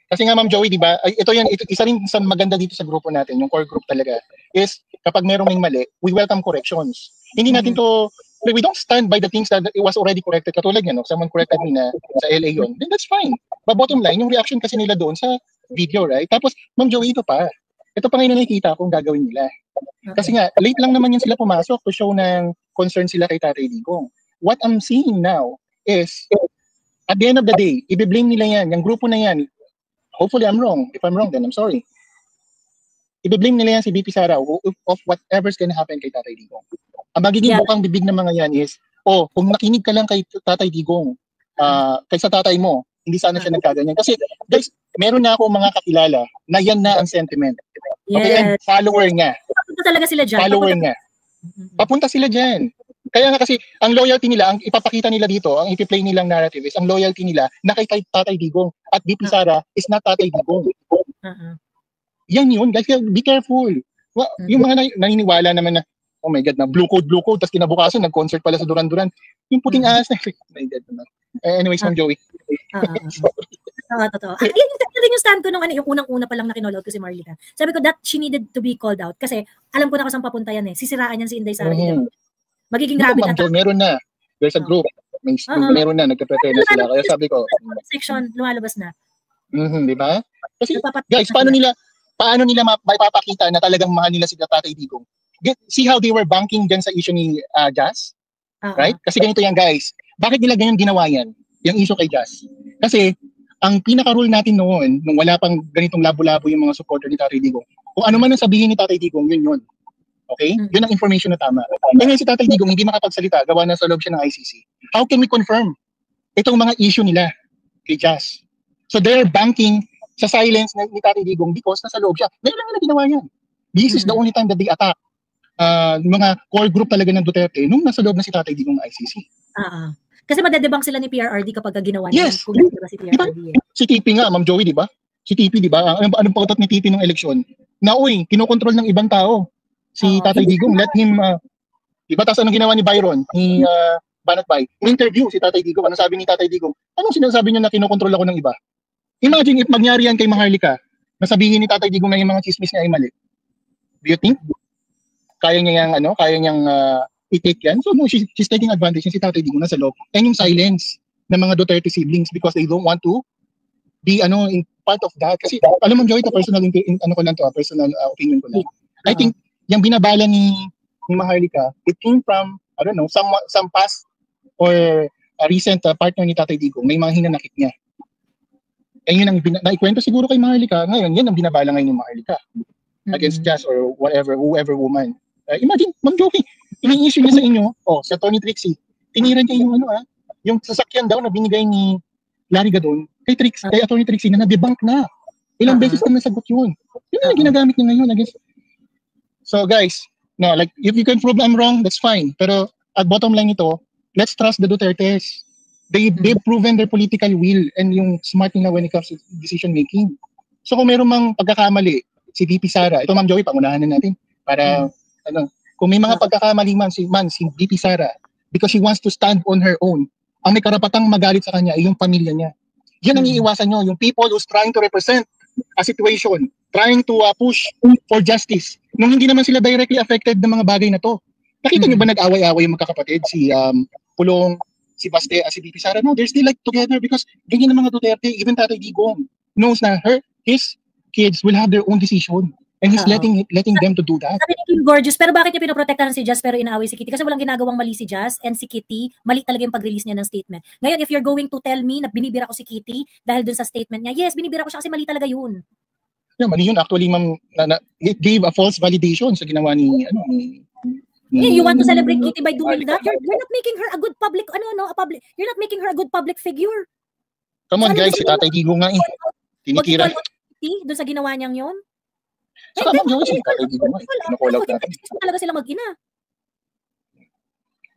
Kasi nga, Ma'am Joey, di ba? Ito isa rin sa maganda dito sa grupo natin, yung core group talaga, is kapag merong mali, we welcome corrections. Hindi natin to, we don't stand by the things that it was already corrected. Katulad yan, someone corrected me na sa LA yun, then that's fine. But bottom line, yung reaction kasi nila doon sa video, right? Tapos, Ma'am Joey, ito pa ngayon nakikita kung gagawin nila. Kasi nga, late lang naman yan sila pumasok to show ng concern sila kay Tatay Digong. What I'm seeing now is, at the end of the day, i-blame nila yan, yung grupo na yan. Hopefully I'm wrong. If I'm wrong, then I'm sorry. I-blame nila yan si BP Sara of whatever's gonna happen kay Tatay Digong. Ang magiging bukang bibig ng mga yan is, kung nakinig ka lang kay Tatay Digong, kaysa tatay mo, hindi sana siya nagkaganyan. Kasi, guys, meron na ako mga kakilala na yan na ang sentiment. Okay, and follower niya. Papunta talaga sila dyan. Papunta sila dyan. Kaya nga kasi, ang loyalty nila, ang ipapakita nila dito, ang ipi-play nilang narrative is, ang loyalty nila na kay Tatay Digong. At BP Sara is not Tatay Digong. Yan yun, guys, be careful. Yung mga naniniwala naman na, oh my God, na blue code, tapos kinabukasan, nag-concert pala sa Duran-Duran. Yung puting ahas na, oh my God naman. Anyways, Ma'am Joey. Totoo. Yun yung stand ko nung yung unang-una pa lang na kinall-out ko si Maharlika. Sabi ko that she needed to be called out kasi alam ko na kung saan papunta yan eh. Sisiraan yan si Inday Sara. Magiging rabbit attack. Meron na. There's a group. Meron na. Nagpe-prepare na sila. Kaya sabi ko. Section, lumalabas na. Di ba? Kasi, guys, paano nila, paano nila maipapakita na talagang mahal nila si Tatay Digong? See how they were banking dyan sa issue ni Jazz? Right? Kasi ganito yan, guys. Bakit nila ganyan ginawa yan? Yung issue kay Jazz. Kasi, ang pinaka-rule natin noon, nung wala pang ganitong labo-labo yung mga supporter ni Tatay Digong, kung ano man ang sabihin ni Tatay Digong, yun. Okay? Yun ang information na tama. Kaya si Tatay Digong hindi makapagsalita, gawa na sa loob siya ng ICC. How can we confirm itong mga issue nila kay Jazz? So they're banking sa silence ni Tatay Digong because nasa loob siya. Ngayon lang nila ginawa yan. This is the only time that they attack mga core group talaga ng Duterte nung nasa loob na si Tatay Digong ng ICC. Kasi madedebang sila ni PRRD kapag ginawa niya. Yes. Kung diba si PRRD. Diba? Si TP nga, Ma'am Joey, di ba? Si TP, di ba? Anong pautot ni TP ng eleksyon? Na, kinokontrol ng ibang tao. Si Tatay Digong, let him, di ba? Tapos anong ginawa ni Byron? Ni Banat Bay? In-interview si Tatay Digong. Ano sabi ni Tatay Digong? Anong sinasabi niyo na kinokontrol ako ng iba? Imagine if magyari yan kay Maharlika, na sabihin ni Tatay Digong na yung mga chismis niya ay mali. Do you think? Kaya niyang i-take yan? So no, she's taking advantage si Tatay Digong na sa loob. And yung silence ng mga Duterte siblings because they don't want to be in part of that. Kasi alam mo, Joy, ito personal personal opinion ko lang. I think yung binabala ni Maharlika, it came from, I don't know, some past or a recent partner ni Tatay Digong, may mga hinanakit niya. And yun ang naikwento siguro kay Maharlika. Ngayon, yan ang binabala ngayon ni Maharlika against Jazz or whoever woman. Imagine, Ma'am Joey, ini-issue niya sa inyo, si Atty. Trixie, tinira niya yung sasakyan daw na binigay ni Larry Gadon kay Atty. Trixie na na-debunk na. Ilang beses na nasagot yun. Yun ang ginagamit niya ngayon. So guys, no, like, if you can prove I'm wrong, that's fine. Pero at bottom line ito, let's trust the Dutertes. They've proven their political will and yung smart nila when it comes to decision making. So kung meron mang pagkakamali, si VP Sara, ito Ma'am Joey, pangunahan na natin para kung may mga pagkakamali man si VP Sara because she wants to stand on her own, ang may karapatang magalit sa kanya ay yung pamilya niya. Yan ang iiwasan nyo, yung people who's trying to represent a situation, trying to push for justice, nung hindi naman sila directly affected ng mga bagay na to. Nakita nyo ba nag-away-away yung magkakapatid, si Pulong, si Baste, si VP Sara? No, they're still like together because ganyan ng mga Duterte, even Tatay Digong knows na his kids will have their own decision. And he's letting them to do that. Sabi ni Kim Gorgeous, pero bakit niya pinoprotektahan si Jazz pero inaaway si Kitty? Kasi walang ginagawang mali si Jazz and si Kitty, mali talaga yung pag-release niya ng statement. Ngayon, if you're going to tell me na binibira ko si Kitty dahil dun sa statement niya, yes, binibira ko siya kasi mali talaga yun. Yeah, mali yun. Actually, ma'am, it gave a false validation sa ginawa ni you want to celebrate Kitty by doing that? You're not making her a good public, you're not making her a good public figure. Come on, guys, si Tatay Digong nga tinitira. Kitty, dun sa ginawa niyang yun? Saka Ma'am Joey, si Tatay Digong nga, kinocall out natin. Talaga sila mag-ina.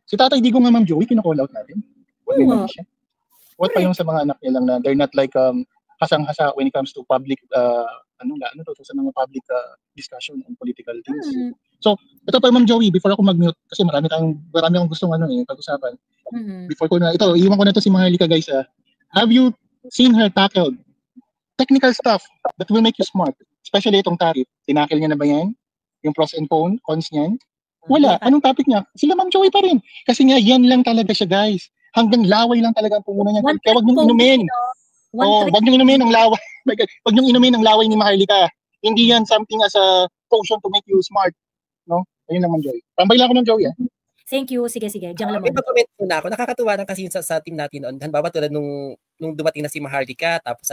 Si Tatay Digong nga, Ma'am Joey, kinocall out natin. What pa yung sa mga anak niya lang na they're not like hasang-hasa when it comes to public, sa mga public discussion on political things. So, ito pa Ma'am Joey, before ako mag-mute, kasi marami akong gustong pag-usapan. Before ko na, iwan ko na ito si Maharlika, guys. Have you seen her tackled technical stuff that will make you smart? Especially itong tariff. Tinakil niya na ba yan? Yung pros and cons niyan? Wala. Anong topic niya? Sila Ma'am Joey pa rin. Kasi nga, yan lang talaga siya, guys. Hanggang laway lang talaga ang pumuna niya. Kaya wag niyong inumin. Wag niyong inumin ang laway. Wag niyong inumin ang laway ni Maharlika. Hindi yan something as a potion to make you smart. No? Ayun lang, Ma'am Joey. Tambay lang ako, Ma'am Joey. Thank you. Sige. Diyan lang. May pag-comment muna ako. Nakakatuwa lang kasi sa team natin noon. Halimbawa tulad nung dumating na si Maharlika, tapos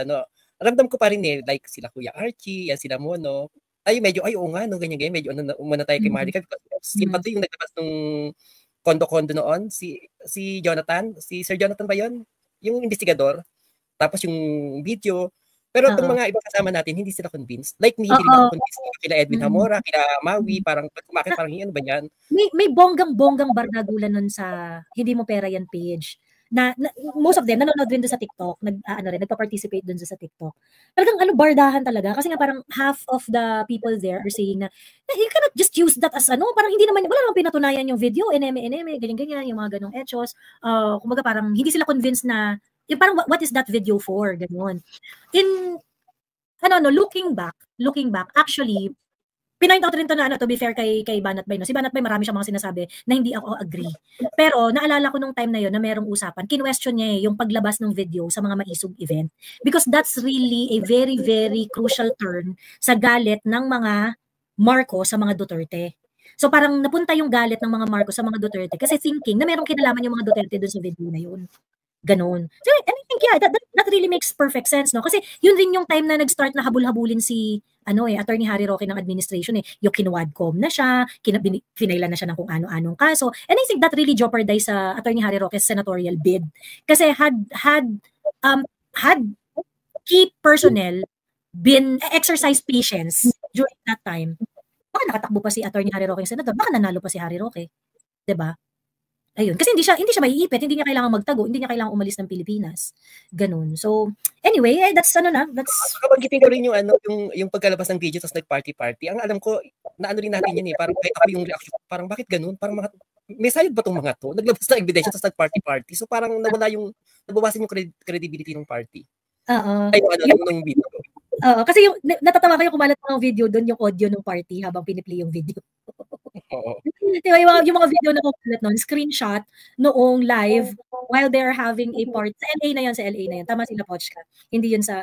ramdam ko pa rin like sila Kuya Archie, yan sila Mono. Medyo, oo nga, ganyan, medyo umana tayo kay Maharlika. Sino pa ito yung naglabas nung kondo-kondo noon? Si Jonathan? Si Sir Jonathan ba yun? Yung investigador. Tapos yung video. Pero itong mga ibang kasama natin, hindi sila convinced. Like, hindi sila convinced kila Edwin Hamora, kila Maui, parang kumakit, parang ano ba yan? May bonggang bardagulan nun sa Hindi Mo Pera Yan page. Na most of them nanonood rin doon sa TikTok, nagpa-participate doon sa TikTok. Talagang bardahan talaga kasi nga parang half of the people there are saying na you cannot just use that as parang hindi naman wala namang pinatunayan yung video, eneme ganyan yung mga ganong echos. Kumbaga parang hindi sila convinced na yung parang what is that video for, ganoon. In looking back, actually Pinoint out rin to na to be fair kay Banat Bay, no? Si Banat Bay marami siyang mga sinasabi na hindi ako agree. Pero naalala ko nung time na yon na merong usapan, kinwestiyon niya yung paglabas ng video sa mga maisog event. Because that's really a very, very crucial turn sa galit ng mga Marcos sa mga Duterte. So parang napunta yung galit ng mga Marcos sa mga Duterte kasi thinking na merong kinalaman yung mga Duterte dun sa video na yun. Ganon. So, and I think, yeah, that really makes perfect sense, no? Kasi yun rin yung time na nag-start na habul-habulin si, Attorney Harry Roque ng administration, Yung kinuwadcom na siya, finailan na siya ng kung ano-anong kaso. And I think that really jeopardized sa Attorney Harry Roque's senatorial bid. Kasi had key personnel been exercise patience during that time, baka nakatakbo pa si Attorney Harry Roque yung senator, baka nanalo pa si Harry Roque. 'Di ba? Ayun, kasi hindi siya maiipit, hindi niya kailangan magtago, hindi niya kailangan umalis ng Pilipinas. Ganun. So, anyway, that's Kabanggitin ko rin yung pagkalabas ng video tapos nag-party. Ang alam ko, naano rin natin yan parang kahit ako yung reaction, parang bakit ganun? Parang may sayad ba tong mga to? Naglabas ng ebidensya tapos nag-party. So parang nabawasan yung credibility ng party. Oo. Ay, yung video. Oo, kasi natatawa kayo kumalat ng video doon yung audio ng party habang piniplay yung video. Oo. Diba, yung mga video na kumalat noon, screenshot noong live while they're having a party. Sa LA na yun. Tama sila, Pochka. Hindi yun sa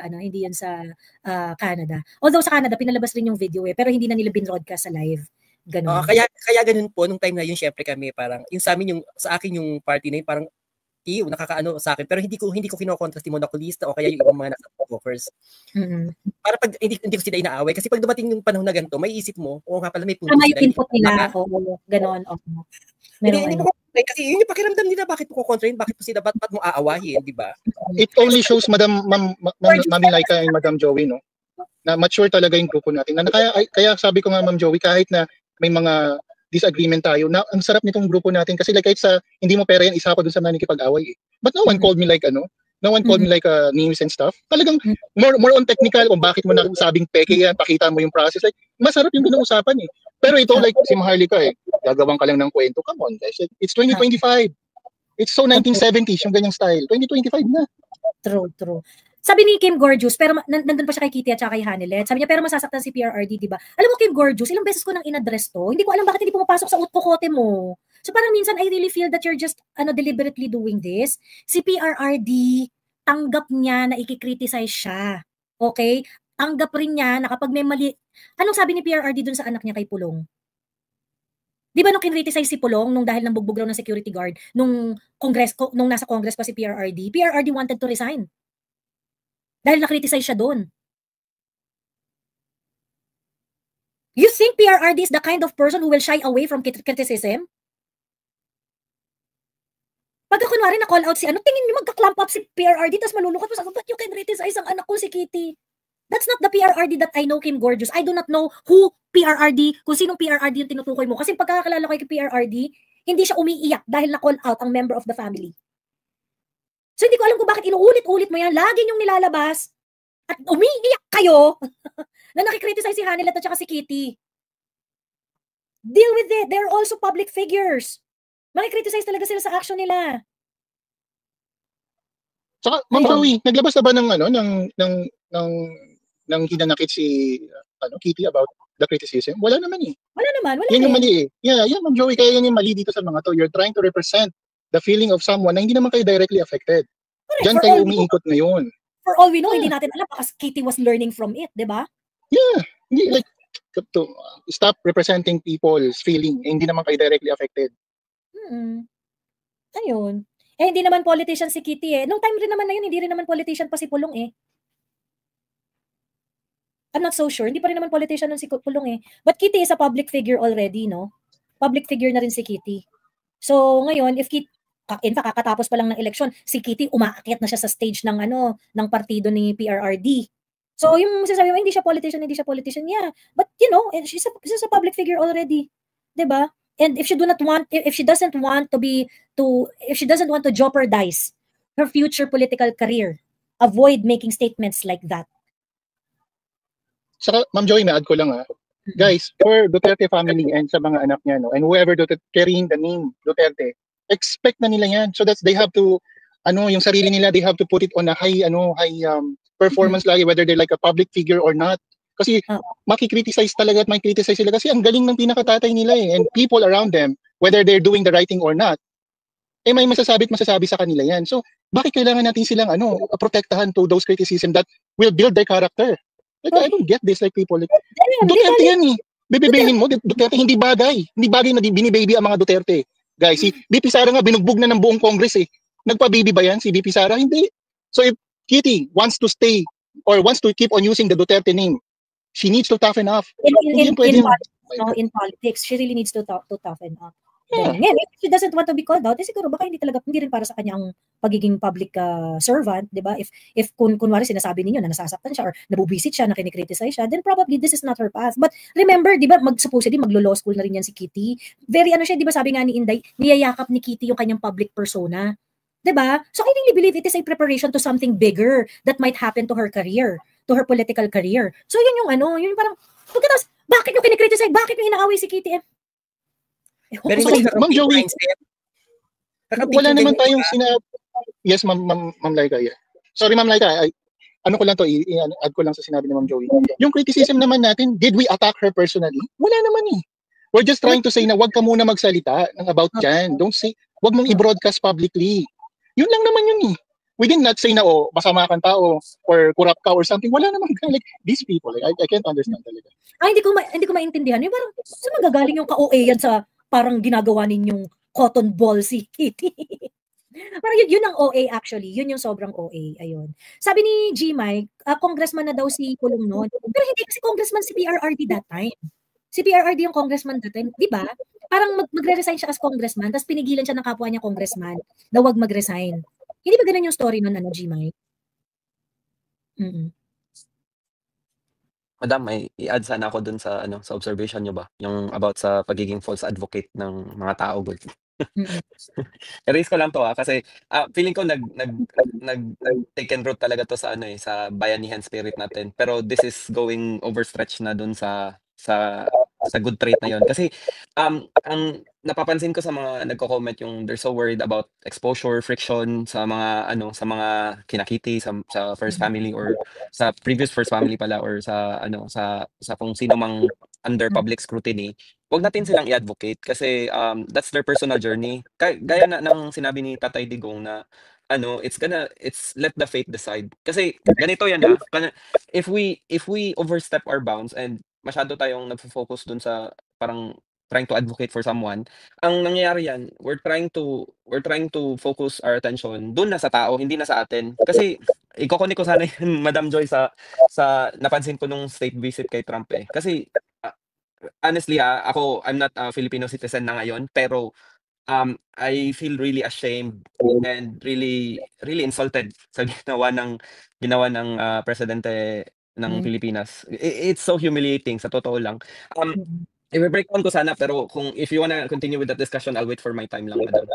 Canada. Although sa Canada, pinalabas rin yung video pero hindi na nila bin-broadcast sa live. Ganun. Kaya ganun po, nung time na yun, syempre kami, parang, yung sa akin yung party na yun, parang, nakakaano sa akin, pero hindi ko kino-contrast yung monopolista o kaya yung ibang mga nasa offers. Para pag hindi ko sila inaaway, kasi pag dumating yung panahon na ganito, may isip mo, nga pala may punto sila. May input nila, ganon. Hindi mo kasi yun yung pakiramdam nila, bakit mo kukontrahin, bakit mo sila, ba't mo aawahin, di ba? It only shows, Mami Laika and Madam Joey, no, na mature talaga yung grupo natin. Kaya sabi ko nga, Ma'am Joey, kahit na may mga disagreement tayo, na ang sarap nitong grupo natin kasi kahit sa hindi mo pera yan, isa ako dun sa nakikipag-away. But no one called me like no one called me like names and stuff. Talagang more on technical kung bakit mo nasabing peke yan, pakita mo yung process. Like, masarap yung pinag-usapan Pero ito like si Maharlika gagawin ka lang ng kwento. Come on guys, it's 2025. It's so 1970s yung ganyang style. 2025 na. True. Sabi ni Kim Gorgeous, pero nandun pa siya kay Kitty at saka kay Hanelet. Sabi niya, pero masasaktan si PRRD, di ba? Alam mo, Kim Gorgeous, ilang beses ko nang in-address to. Hindi ko alam bakit hindi pumapasok sa utkokote mo. So parang minsan, I really feel that you're just deliberately doing this. Si PRRD, tanggap niya na ikikriticize siya. Okay? Tanggap rin niya na kapag may mali... Anong sabi ni PRRD dun sa anak niya kay Pulong? Di ba nung kinriticize si Pulong nung dahil nang bugbog raw ng security guard nung nasa Congress pa si PRRD wanted to resign. Dahil na-criticize siya doon. You think PRRD is the kind of person who will shy away from criticism? Pag kunwari na-call out tingin niyo magka-clamp up si PRRD tapos malulungkot mo sa but you can criticize ang anak ko si Kitty. That's not the PRRD that I know, Kim Gorgeous. I do not know who PRRD, kung sinong PRRD yung tinutukoy mo. Kasi pagkakakilala ko kay PRRD, hindi siya umiiyak dahil na-call out ang member of the family. So hindi ko alam kung bakit inuulit-ulit mo yan. Lagi niyong nilalabas at umiiyak kayo na nakikriticize si Hanelet at saka si Kitty. Deal with it. They're also public figures. Makikriticize talaga sila sa action nila. Saka, Ma'am Joey, naglabas na ba ng hinanakit si Kitty about the criticism? Wala naman Wala naman. Yan yung mali Yeah, Ma'am Joey, kaya yan yung mali dito sa mga to. You're trying to represent the feeling of someone na hindi naman kayo directly affected. Diyan kayo umiikot ngayon. For all we know, hindi natin alam because Kitty was learning from it, di ba? Yeah. Hindi, like, to stop representing people's feeling. Hindi naman kayo directly affected. Ayun. Hindi naman politician si Kitty Nung time rin naman na yun, hindi rin naman politician pa si Pulong I'm not so sure. Hindi pa rin naman politician nun si Pulong But Kitty is a public figure already, no? Public figure na rin si Kitty. So, ngayon, if Kitty, in fact, kakatapos pa lang ng eleksyon, si Kitty umaakyat na siya sa stage ng ng partido ni PRRD. So, yung sasabi mo, hindi siya politician, yeah. But, she's a public figure already. 'Di ba? And if she doesn't want to jeopardize her future political career, avoid making statements like that. Saka, Ma'am Joey, na-add ko lang Guys, for Duterte family and sa mga anak niya, and whoever carrying the name Duterte, expect na nila yan. So they have to, yung sarili nila, they have to put it on a high performance lagi, whether they're like a public figure or not. Kasi makikriticize talaga at makikriticize sila kasi ang galing ng pinakatatay nila and people around them, whether they're doing the right thing or not, may masasabi sa kanila yan. So, bakit kailangan natin silang protektahan to those criticism that will build their character? Like, I don't get this, like people like, Duterte yan eh. Bibibihin mo, Duterte hindi bagay. Hindi bagay na binibaby ang mga Duterte. Guys, si BP Sara nga binugbog na ng buong Congress eh. Nagpa-baby ba yan si BP Sara? Hindi. So if Kitty wants to stay or wants to keep on using the Duterte name, she needs to toughen up. In politics, she really needs to toughen up. Yeah. If she doesn't want to be called out, siguro baka hindi rin para sa kanya ang pagiging public servant, di ba? If kunwari sinasabi ninyo na nasasaktan siya or nabubisit siya, na kinikriticize siya, then probably this is not her path. But remember, di ba, supposedly maglo-law school na rin yan si Kitty. Very siya, di ba sabi nga ni Inday, niyayakap ni Kitty yung kanyang public persona. Di ba? So I really believe it is a preparation to something bigger that might happen to her career, to her political career. So yun yung yun yung parang, pagkatapos, bakit yung kinikriticize? Bakit yung inaaway si Kitty? Very so, much Ma'am Joey, wala naman tayong Yes, Ma'am Laika. Yeah. Sorry, Ma'am Laika. Ano ko lang to, add ko lang sa sinabi ni Ma'am Joey. Yung criticism naman natin, did we attack her personally? Wala naman eh. We're just trying to say na wag ka muna magsalita ng about dyan. Don't say, wag mong i-broadcast publicly. Yun lang naman yun eh. We did not say na, masama kang tao or corrupt ka or something. Wala naman like these people. Like, I can't understand talaga. Hindi ko maintindihan. Yung parang, saan magagaling yung ka-OA yan sa parang ginagawa ninyong cotton ball si Kitty. Parang yun ang OA actually. Yun yung sobrang OA. Ayun. Sabi ni G-Mike, congressman na daw si Pulong noon. Pero hindi kasi congressman si PRRD that time. Si PRRD yung congressman that time. Di ba? Parang magre-resign siya as congressman tapos pinigilan siya ng kapwa niya congressman na wag mag-resign. Hindi ba ganun yung story nun, G-Mike? Madam, may i-add sana ako dun sa sa observation nyo ba? Yung about sa pagiging false advocate ng mga tao. I-raise ko lang to kasi feeling ko taken root talaga to sa sa bayanihan spirit natin. Pero this is going overstretch na dun sa good trait na yon. Kasi ang napapansin ko sa mga nagko-comment yung they're so worried about exposure, friction sa mga sa mga kinakiti sa first family or sa previous first family pala or sa sa kung sino mang under public scrutiny. Wag natin silang i-advocate kasi that's their personal journey. Gaya na ng sinabi ni Tatay Digong na it's let the fate decide. Kasi ganito yan if we overstep our bounds and masyado tayong nagfo-focus dun sa parang trying to advocate for someone, ang nangyayari yan, we're trying to focus our attention dun na sa tao, hindi na sa atin. Kasi ikukunin ko sana yun, Madam Joy, sa napansin ko nung state visit kay Trump eh. Kasi honestly ako, I'm not a Filipino citizen na ngayon, pero I feel really ashamed and really insulted sa ginawa ng presidente ng Pilipinas. It's so humiliating sa totoo lang. I-break down ko sana pero if you wanna continue with that discussion, I'll wait for my time lang, Madam.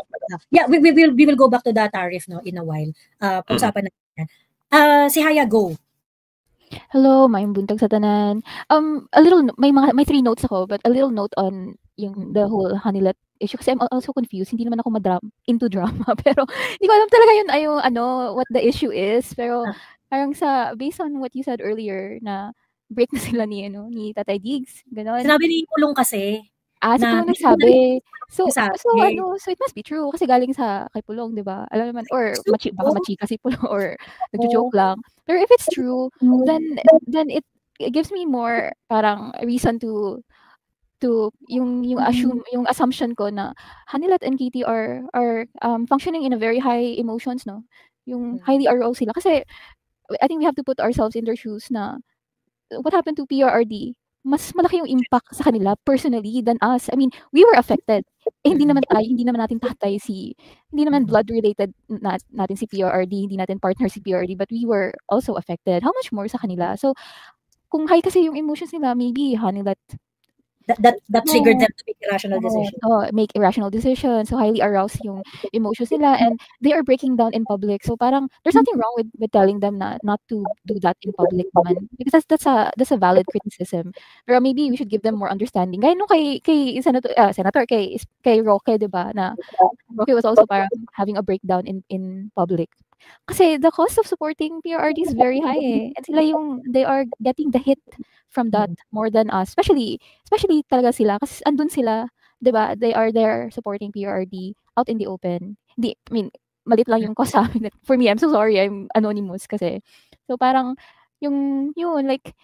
Yeah, we will go back to the tariff in a while. Pag-usapan natin. Si Haya, go. Hello, maayong buntag sa tanan. A little may 3 notes ako, but a little note on yung the whole Hanilet issue kasi I'm also confused. Hindi naman ako into drama pero hindi ko alam talaga yun what the issue is. Pero parang based on what you said earlier na break na sila ni Tatay Diggs, gano'n. Sinabi ni Pulong kasi. Si Pulong nagsabi. So it must be true kasi galing sa kay Pulong, 'di ba? Alam naman or baka machika si Pulong or nagjo-joke lang. Pero if it's true, then it gives me more parang reason to yung assumption ko na Hanilet and Kitty are functioning in a very high emotions, no? Yung highly aroused sila kasi I think we have to put ourselves in their shoes na what happened to PRRD, mas malaki yung impact sa kanila personally than us. I mean, we were affected. Hindi naman natin tatay hindi naman blood related natin si PRRD, hindi natin partner si PRRD, but we were also affected. How much more sa kanila? So, kung high kasi yung emotions nila, maybe Hanilet that triggered them to make irrational decisions. Make irrational decisions. So highly aroused yung emotions nila and they are breaking down in public. So parang there's nothing wrong with telling them not to do that in public naman. Because that's a valid criticism. Pero maybe we should give them more understanding. Gaya nung kay Senator kay Roque, 'di ba? Na Roque was also parang having a breakdown in public. Kasi the cost of supporting PRRD is very high eh. And sila they are getting the hit from that more than us. Especially talaga sila. Kasi andun sila, diba? They are there supporting PRRD out in the open. I mean, malit lang yung cost sa amin. For me, I'm so sorry. I'm anonymous kasi. So parang, yun, like,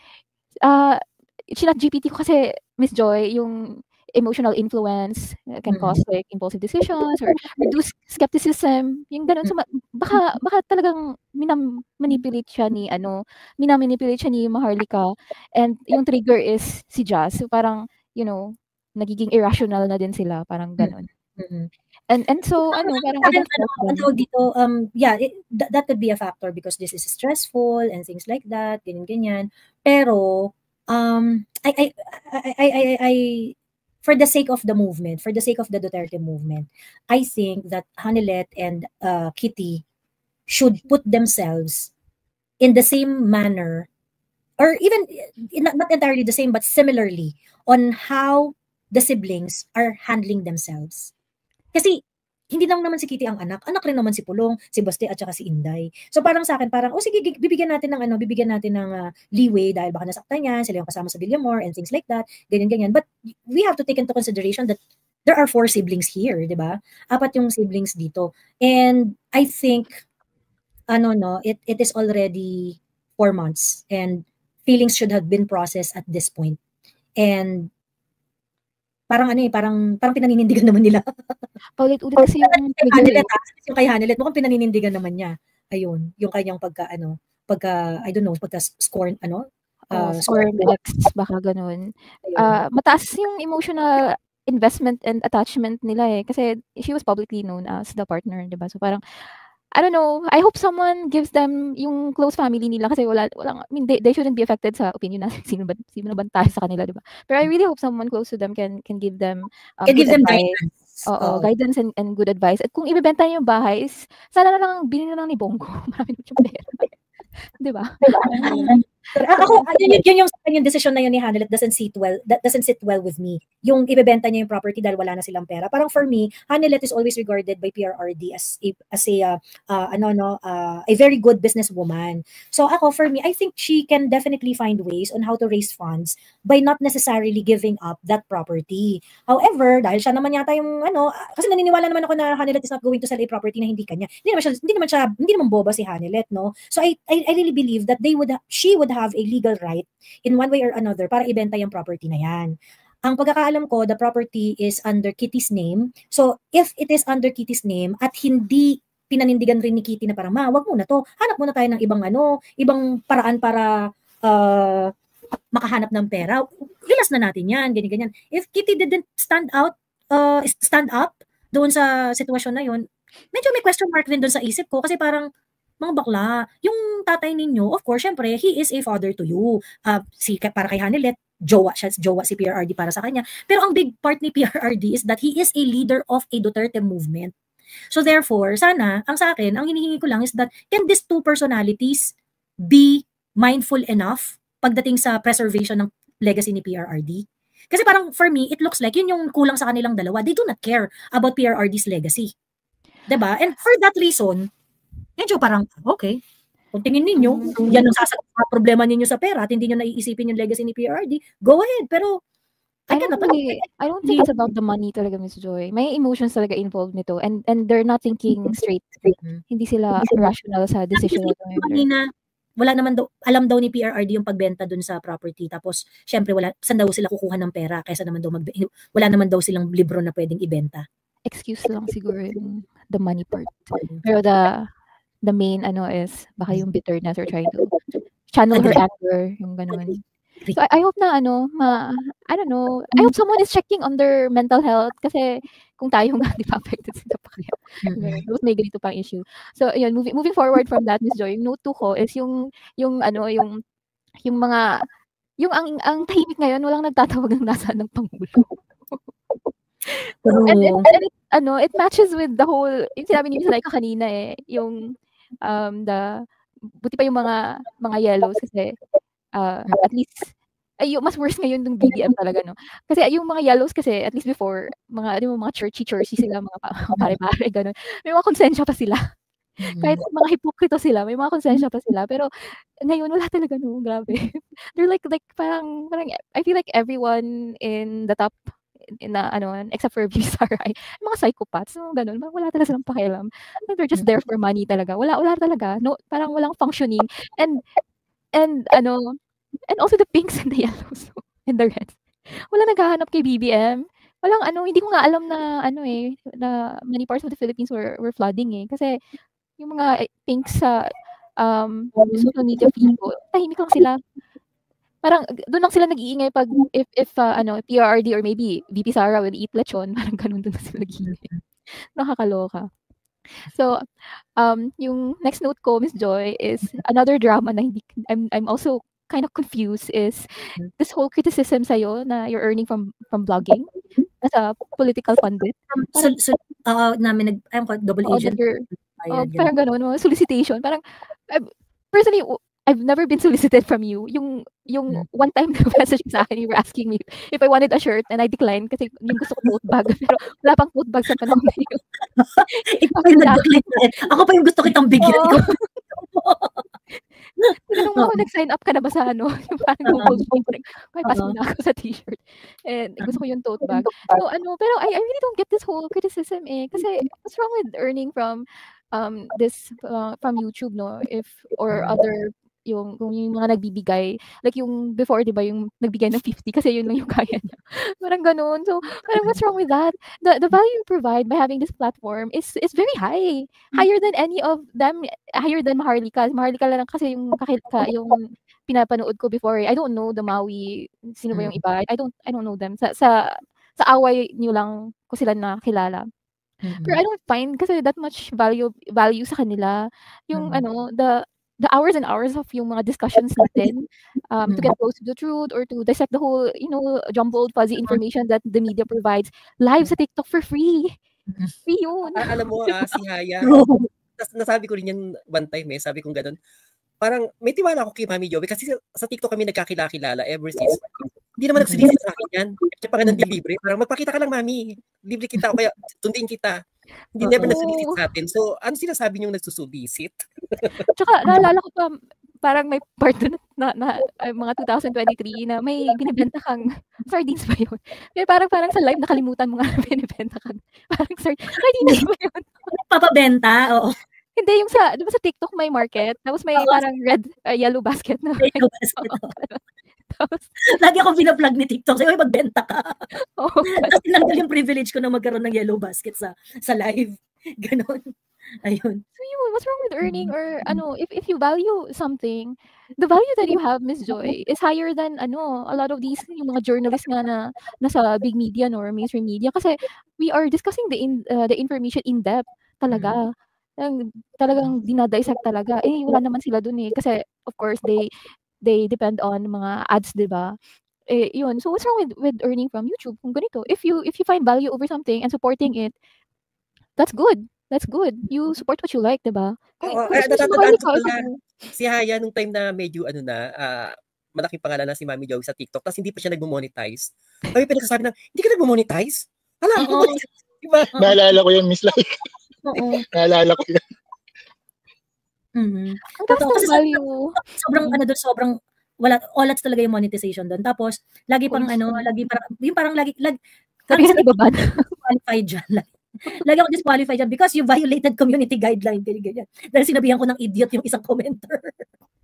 ChatGPT ko kasi, Miss Joy, yung emotional influence can cause like impulsive decisions or reduce skepticism, yung ganun. So, baka talagang minamanipulate siya ni Maharlika, and yung trigger is si Jazz. So, parang, nagiging irrational na din sila, parang ganun. And so, parang dito, that could be a factor because this is stressful and things like that, ganyan. Pero, I for the sake of the movement, for the sake of the Duterte movement, I think that Hanilet and Kitty should put themselves in the same manner, or even not entirely the same, but similarly on how the siblings are handling themselves. Kasi hindi lang naman si Kitty ang anak rin naman si Pulong, si Baste at saka si Inday. So parang sa akin, parang, sige, bibigyan natin ng leeway dahil baka nasaktan niya, sila yung kasama sa Villamor and things like that, ganyan. But we have to take into consideration that there are 4 siblings here, di ba? 4 yung siblings dito. And I think, it is already 4 months and feelings should have been processed at this point. And parang pinaninindigan naman nila. Paulit-ulit kasi yung kay Hanilet, mukhang pinaninindigan naman niya. Ayun, yung kanyang pagka I don't know, pagka scorn, scorn ex, baka ganun. Mataas yung emotional investment and attachment nila eh. Kasi she was publicly known as the partner, diba? So parang, I don't know, I hope someone gives them yung close family nila kasi walang, I mean, they shouldn't be affected sa opinion natin sino ba tayo sa kanila, diba? Pero I really hope someone close to them can give them give them guidance. Guidance and good advice. At kung ibebenta niyo yung bahay, sana na lang bilhin na lang ni Bongo. Marami na siyang pera. Diba? Ako, yun yung decision na yun ni Hanilet doesn't sit well with me. Yung ibebenta niya yung property dahil wala na silang pera. Parang for me, Hanilet is always regarded by PRRD as a very good businesswoman. So ako, for me, I think she can definitely find ways on how to raise funds by not necessarily giving up that property. However, dahil siya naman yata yung kasi naniniwala naman ako na Hanilet is not going to sell a property na hindi kanya. Hindi naman boba si Hanilet, no? So I really believe that she would have a legal right in one way or another para ibenta yung property na yan. Ang pagkakaalam ko, the property is under Kitty's name. So, if it is under Kitty's name at hindi pinanindigan rin ni Kitty na parang, wag muna to. Hanap muna tayo ng ibang paraan para makahanap ng pera. Ilas na natin yan, ganyan. If Kitty didn't stand up doon sa sitwasyon na yun, medyo may question mark din doon sa isip ko kasi parang, mga bakla, yung tatay ninyo, of course, syempre, he is a father to you. Para kay Hanilet, jowa si PRRD para sa kanya. Pero ang big part ni PRRD is that he is a leader of a Duterte movement. So therefore, sana, ang sa akin, ang hinihingi ko lang is that can these 2 personalities be mindful enough pagdating sa preservation ng legacy ni PRRD? Kasi parang for me, it looks like yun yung kulang sa kanilang dalawa. They do not care about PRRD's legacy. Diba? And for that reason, medyo parang, okay, kung tingin ninyo, yan ang problema ninyo sa pera at hindi nyo naiisipin yung legacy ni PRRD, go ahead. Pero, I don't think it's about the money talaga, Ms. Joy. May emotions talaga involved nito and they're not thinking straight. Hindi sila rational sa decision na wala naman daw, alam daw ni PRRD yung pagbenta dun sa property. Tapos, syempre, saan daw sila kukuha ng pera kaysa naman daw wala naman daw silang libro na pwedeng ibenta. Excuse lang siguro yung the money part. Pero the main is baka yung bitterness or trying to channel her anger, yung ganun. So I hope na I don't know, I hope someone is checking on their mental health kasi kung tayo nga di pa affected sila pa kaya. May ganito pang issue. So yun, moving forward from that, Ms. Joy, yung note 2 ko is yung mga ang tahimik ngayon, walang nagtatawag ng nasaan ng Pangulo. And it matches with the whole, yung sinabi ni Ms. Laika kanina yung buti pa yung mga yellows kasi at least mas worse ngayon ng BBM talaga, no? Kasi yung mga yellows kasi at least before mga churchy sila, mga pare-pare ganun. May mga konsensya pa sila. Kahit mga hipokrito sila, may mga konsensya pa sila, pero ngayon wala talaga, no, grabe. They're like parang I feel like everyone in the top na ano, except for Visaray, mga psychopaths, gano'n. Wala talaga silang pakialam. They're just there for money talaga. Wala talaga. No, parang walang functioning. And ano, and also the pinks and the yellows and the reds. Wala naghahanap kay BBM. Walang ano, hindi ko nga alam na ano na many parts of the Philippines were flooding kasi yung mga pinks sa social media feed ko, tahimik lang sila. Parang doon lang sila nag-iingay pag if PRRD or maybe VP Sara will eat lechon, parang ganun doon na sila nag-iingay. Nakakaloka. So, yung next note ko, Miss Joy, is another drama na hindi I'm also kind of confused is this whole criticism sa'yo na you're earning from blogging as a political pundit. Namin double agent. Parang gano'n, solicitation. Parang, personally, I've never been solicited from you. Yung one time na message sa akin, you were asking me if I wanted a shirt and I declined kasi yung gusto ko tote bag. Pero wala pang tote bag sa panahon na yun. Ikaw yung nag-decline. Ako pa yung gusto kitang bigyan. Tinanong mo ako, nag-sign up ka na ba sa ano? Yung parang Google Form ko, pass mo na ako sa t-shirt. And gusto ko yung tote bag. So pero I really don't get this whole criticism kasi what's wrong with earning from this from YouTube, no? Or other yung mga nagbibigay, like yung before, di ba, yung nagbigay ng 50 kasi yun lang yung kaya niya. Parang ganun. So, parang what's wrong with that? The value you provide by having this platform is very high. Higher than any of them, higher than Maharlika. Maharlika lang kasi yung pinapanood ko before. I don't know the Maui, sino ba yung iba? I don't know them. Sa away niyo lang ko sila nakilala. Pero I don't find kasi that much value sa kanila. Yung the hours and hours of yung mga discussions natin to get close to the truth or to dissect the whole, jumbled, fuzzy information that the media provides live sa TikTok for free. Free yun. Alam mo, si Haya, nasabi ko rin yan one time sabi kong ganun. Parang may tiwala ako kay Mami Joey kasi sa TikTok kami nagkakilala ever since. Hindi naman nagsulisit sa akin yan. Kaya pa nga libre. Parang magpakita ka lang, Mami. Libre kita o kaya sundin kita. Hindi never nagsulisit sa atin. So, ano sinasabi niyong nagsusulisit? Tsaka, naalala ko pa, parang may part na mga 2023 na may binibenta kang sardines ba yun? Pero parang sa live nakalimutan mo nga binibenta kang parang sardines ba yun? Papabenta, oo. Hindi, yung di ba sa TikTok may market, tapos may parang red, yellow basket na. Yellow basket, tapos, lagi akong pina-plug ni TikTok. Sabi, magbenta ka. Tapos tinanggal yung privilege ko na magkaroon ng yellow basket sa live. Ganon. Ayun. So what's wrong with earning or if you value something, the value that you have, Miss Joy, is higher than a lot of these yung mga journalists nga na nasa big media or mainstream media kasi we are discussing the information in depth talaga. Talagang dinadissect talaga. Wala naman sila dun kasi of course they depend on mga ads, 'di ba? Yun. So what's wrong with earning from YouTube? Kung ganito, if you find value over something and supporting it, that's good. That's good. You support what you like, 'di ba? Si Haya nung time na medyo malaking pangalan na si Mami Joey sa TikTok, tapos hindi pa siya nagmo-monetize. Kami pinagsasabi na, hindi ka nagmo-monetize? Hala, diba? Naalala ko yun, Miss Like. Naalala ko yun. Ang taas ng value. Sobrang wala talaga yung monetization doon. Tapos lagi parang qualified dyan. Lagi ako disqualified dyan because you violated community guideline. Ganyan. Dahil sinabihan ko ng idiot yung isang commenter.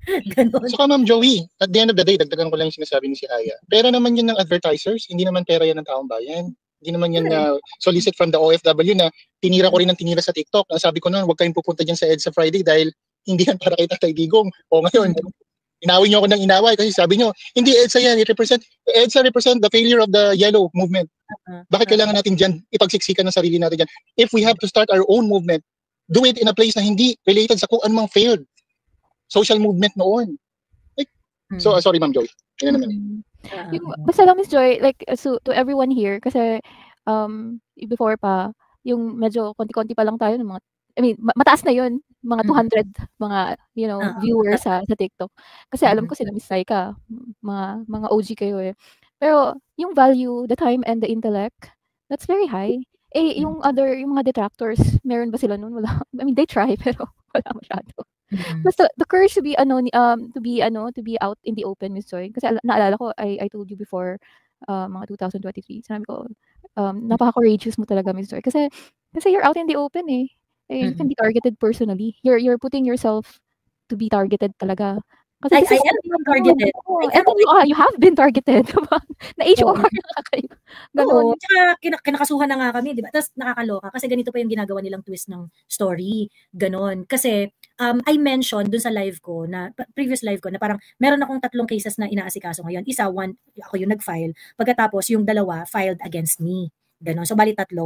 Ganon. Saka Ma'am Joey, at the end of the day, dagdagan ko lang yung sinasabi ni si Aya. Pera naman yun ng advertisers, hindi naman pera yan ng taong bayan. Hindi naman yan na solicit from the OFW na tinira ko rin ng tinira sa TikTok. Sabi ko noon, huwag kayong pupunta dyan sa EDSA Friday dahil hindi yan para kay Tatay Digong. O ngayon, inawin nyo ako ng inaway kasi sabi nyo, hindi EDSA yan, EDSA represent the failure of the yellow movement. Bakit kailangan natin dyan ipagsiksikan ng sarili natin dyan? If we have to start our own movement, do it in a place na hindi related sa kung anumang failed social movement noon. So, sorry Ma'am Joy. Yan naman. Basta lang, Miss Joy, like, so to everyone here, kasi before pa, yung medyo konti-konti pa lang tayo ng mga, mataas na yun, mga 200 mga viewers sa TikTok. Kasi alam ko sila Miss Saika, mga OG kayo Pero yung value, the time and the intellect, that's very high. Yung mga detractors, meron ba sila nun? Wala. They try pero wala masyado. Basta the courage to be to be out in the open, Miss Joy. Kasi naalala ko, I told you before, mga 2023, sinabi ko, napaka-courageous mo talaga, Miss Joy. Kasi you're out in the open eh. You can be targeted personally. You're putting yourself to be targeted talaga. Kasi I am being targeted. You have been targeted. Diba? Na HOR na kayo. Oo, tsaka kinakasuhan na nga kami, di ba? Tapos nakakaloka kasi ganito pa yung ginagawa nilang twist ng story. Ganon. Kasi I mentioned dun sa live ko, previous live ko, na parang meron akong 3 cases na inaasikaso ngayon. Isa, ako yung nag-file. Pagkatapos, yung 2 filed against me. Ganon. So, bali 3.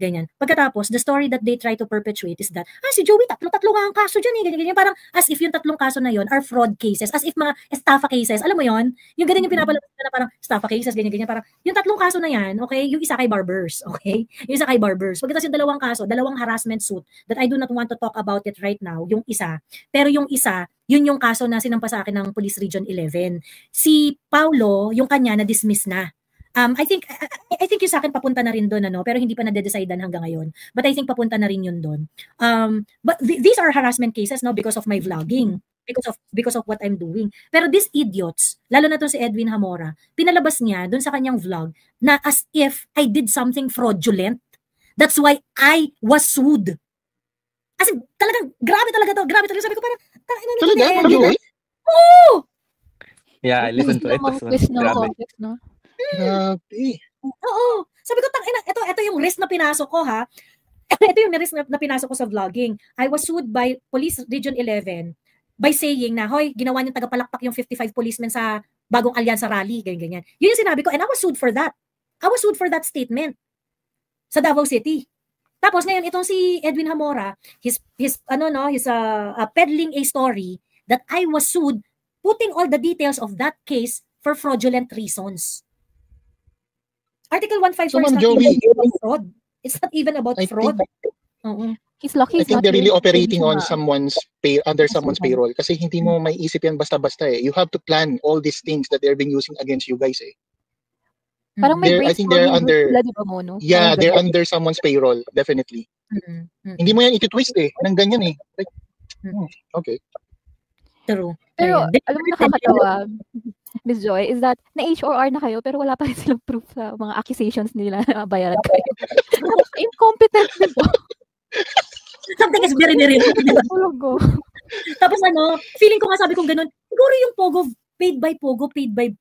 Ganyan. Pagkatapos, the story that they try to perpetuate is that, si Joey, 3 nga ang kaso dyan eh. Ganyan. Parang as if yung 3 kaso na yon are fraud cases. As if mga estafa cases. Alam mo yon? Yung ganyan yung pinapalabas na parang estafa cases, ganyan. Parang yung 3 kaso na yan, okay? Yung isa kay Barbers, okay? Yung isa kay Barbers. Pagkatapos yung 2 kaso, 2 harassment suit that I do not want to talk about it right now, yung isa. Pero yung isa, yun yung kaso na sinampa sa akin ng Police Region 11. Si Paulo, yung kanya na-dismiss na. I think yung sa akin papunta na rin doon, pero hindi pa na-decidean hanggang ngayon. But I think papunta na rin yun doon. But these are harassment cases, no, because of my vlogging, because of what I'm doing. Pero these idiots, lalo na to si Edwin Hamora, pinalabas niya doon sa kanyang vlog na as if I did something fraudulent. That's why I was sued. As in, talagang grabe talaga to. Sabi ko parang talaga? Oh! Yeah, I listened to it. Grabe. Oo. Sabi ko, ito yung risk na pinasok ko, ha? Ito yung risk na pinasok ko sa vlogging. I was sued by Police Region 11 by saying na, hoy, ginawa niyong tagapalakpak yung 55 policemen sa bagong alyansa rally, ganyan. Yun yung sinabi ko, and I was sued for that. I was sued for that statement sa Davao City. Tapos ngayon, itong si Edwin Hamora, he's peddling a story that I was sued, putting all the details of that case for fraudulent reasons. Article 154 is not even about fraud. It's not even about fraud. He's lucky. I think they're really operating on under someone's payroll. Kasi hindi mo may isip yan basta-basta eh. You have to plan all these things that they're being using against you guys eh. Parang I think they're under, yeah, they're under someone's payroll, definitely. Hindi mo yan iti-twist eh, ng ganyan eh. Like, okay. True. Pero, alam mo nakakatawa, Ms. Joy, is that na-HOR na kayo pero wala pa rin silang proof sa mga accusations nila na bayaran kayo. Incompetent nito. Something is very, very wrong. Tapos feeling ko nga sabi kong ganun, siguro yung Pogo, paid by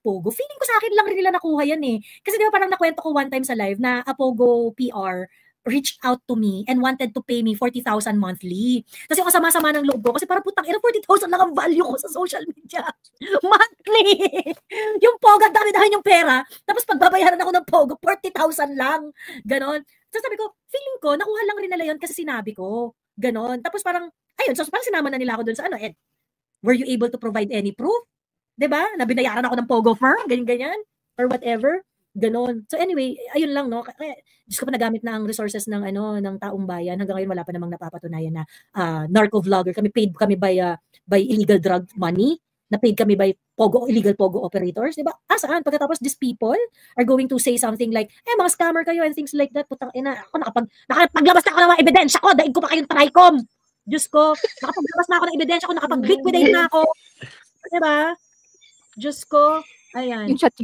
Pogo. Feeling ko sa akin lang rin nila nakuha yan eh. Kasi di ba parang nakwento ko one time sa live na a Pogo PR reached out to me and wanted to pay me 40,000 monthly. Kasi yung kasama-sama ng loob ko, kasi parang putang ina, 40,000 lang ang value ko sa social media. Monthly! Yung Pogo, dami-dami yung pera. Tapos pagbabayaran ako ng Pogo, 40,000 lang. Ganon. So sabi ko, feeling ko, nakuha lang rin nila yun kasi sinabi ko. Ganon. Tapos parang, ayun, so parang sinama na nila ako dun sa were you able to provide any proof? Diba? Na binayaran ako ng Pogo firm, ganyan-ganyan, or whatever. Ganon. So anyway, ayun lang, no? Diyos ko pa nagamit na ang resources ng taong bayan. Hanggang ngayon wala pa namang napapatunayan na narco-vlogger kami, paid kami by illegal drug money, na paid kami by illegal Pogo operators, diba? Saan? Pagkatapos these people are going to say something like, mga scammer kayo and things like that. Putang ina, ako nakapaglabas na ako ng mga ebidensya ko, daig ko pa kayong TRICOM. Diyos ko, nakapaglabas na ako ng ebidensya ko, nakapag-liquidate na ako. Diba? Diyos ko, ayan. Yung chat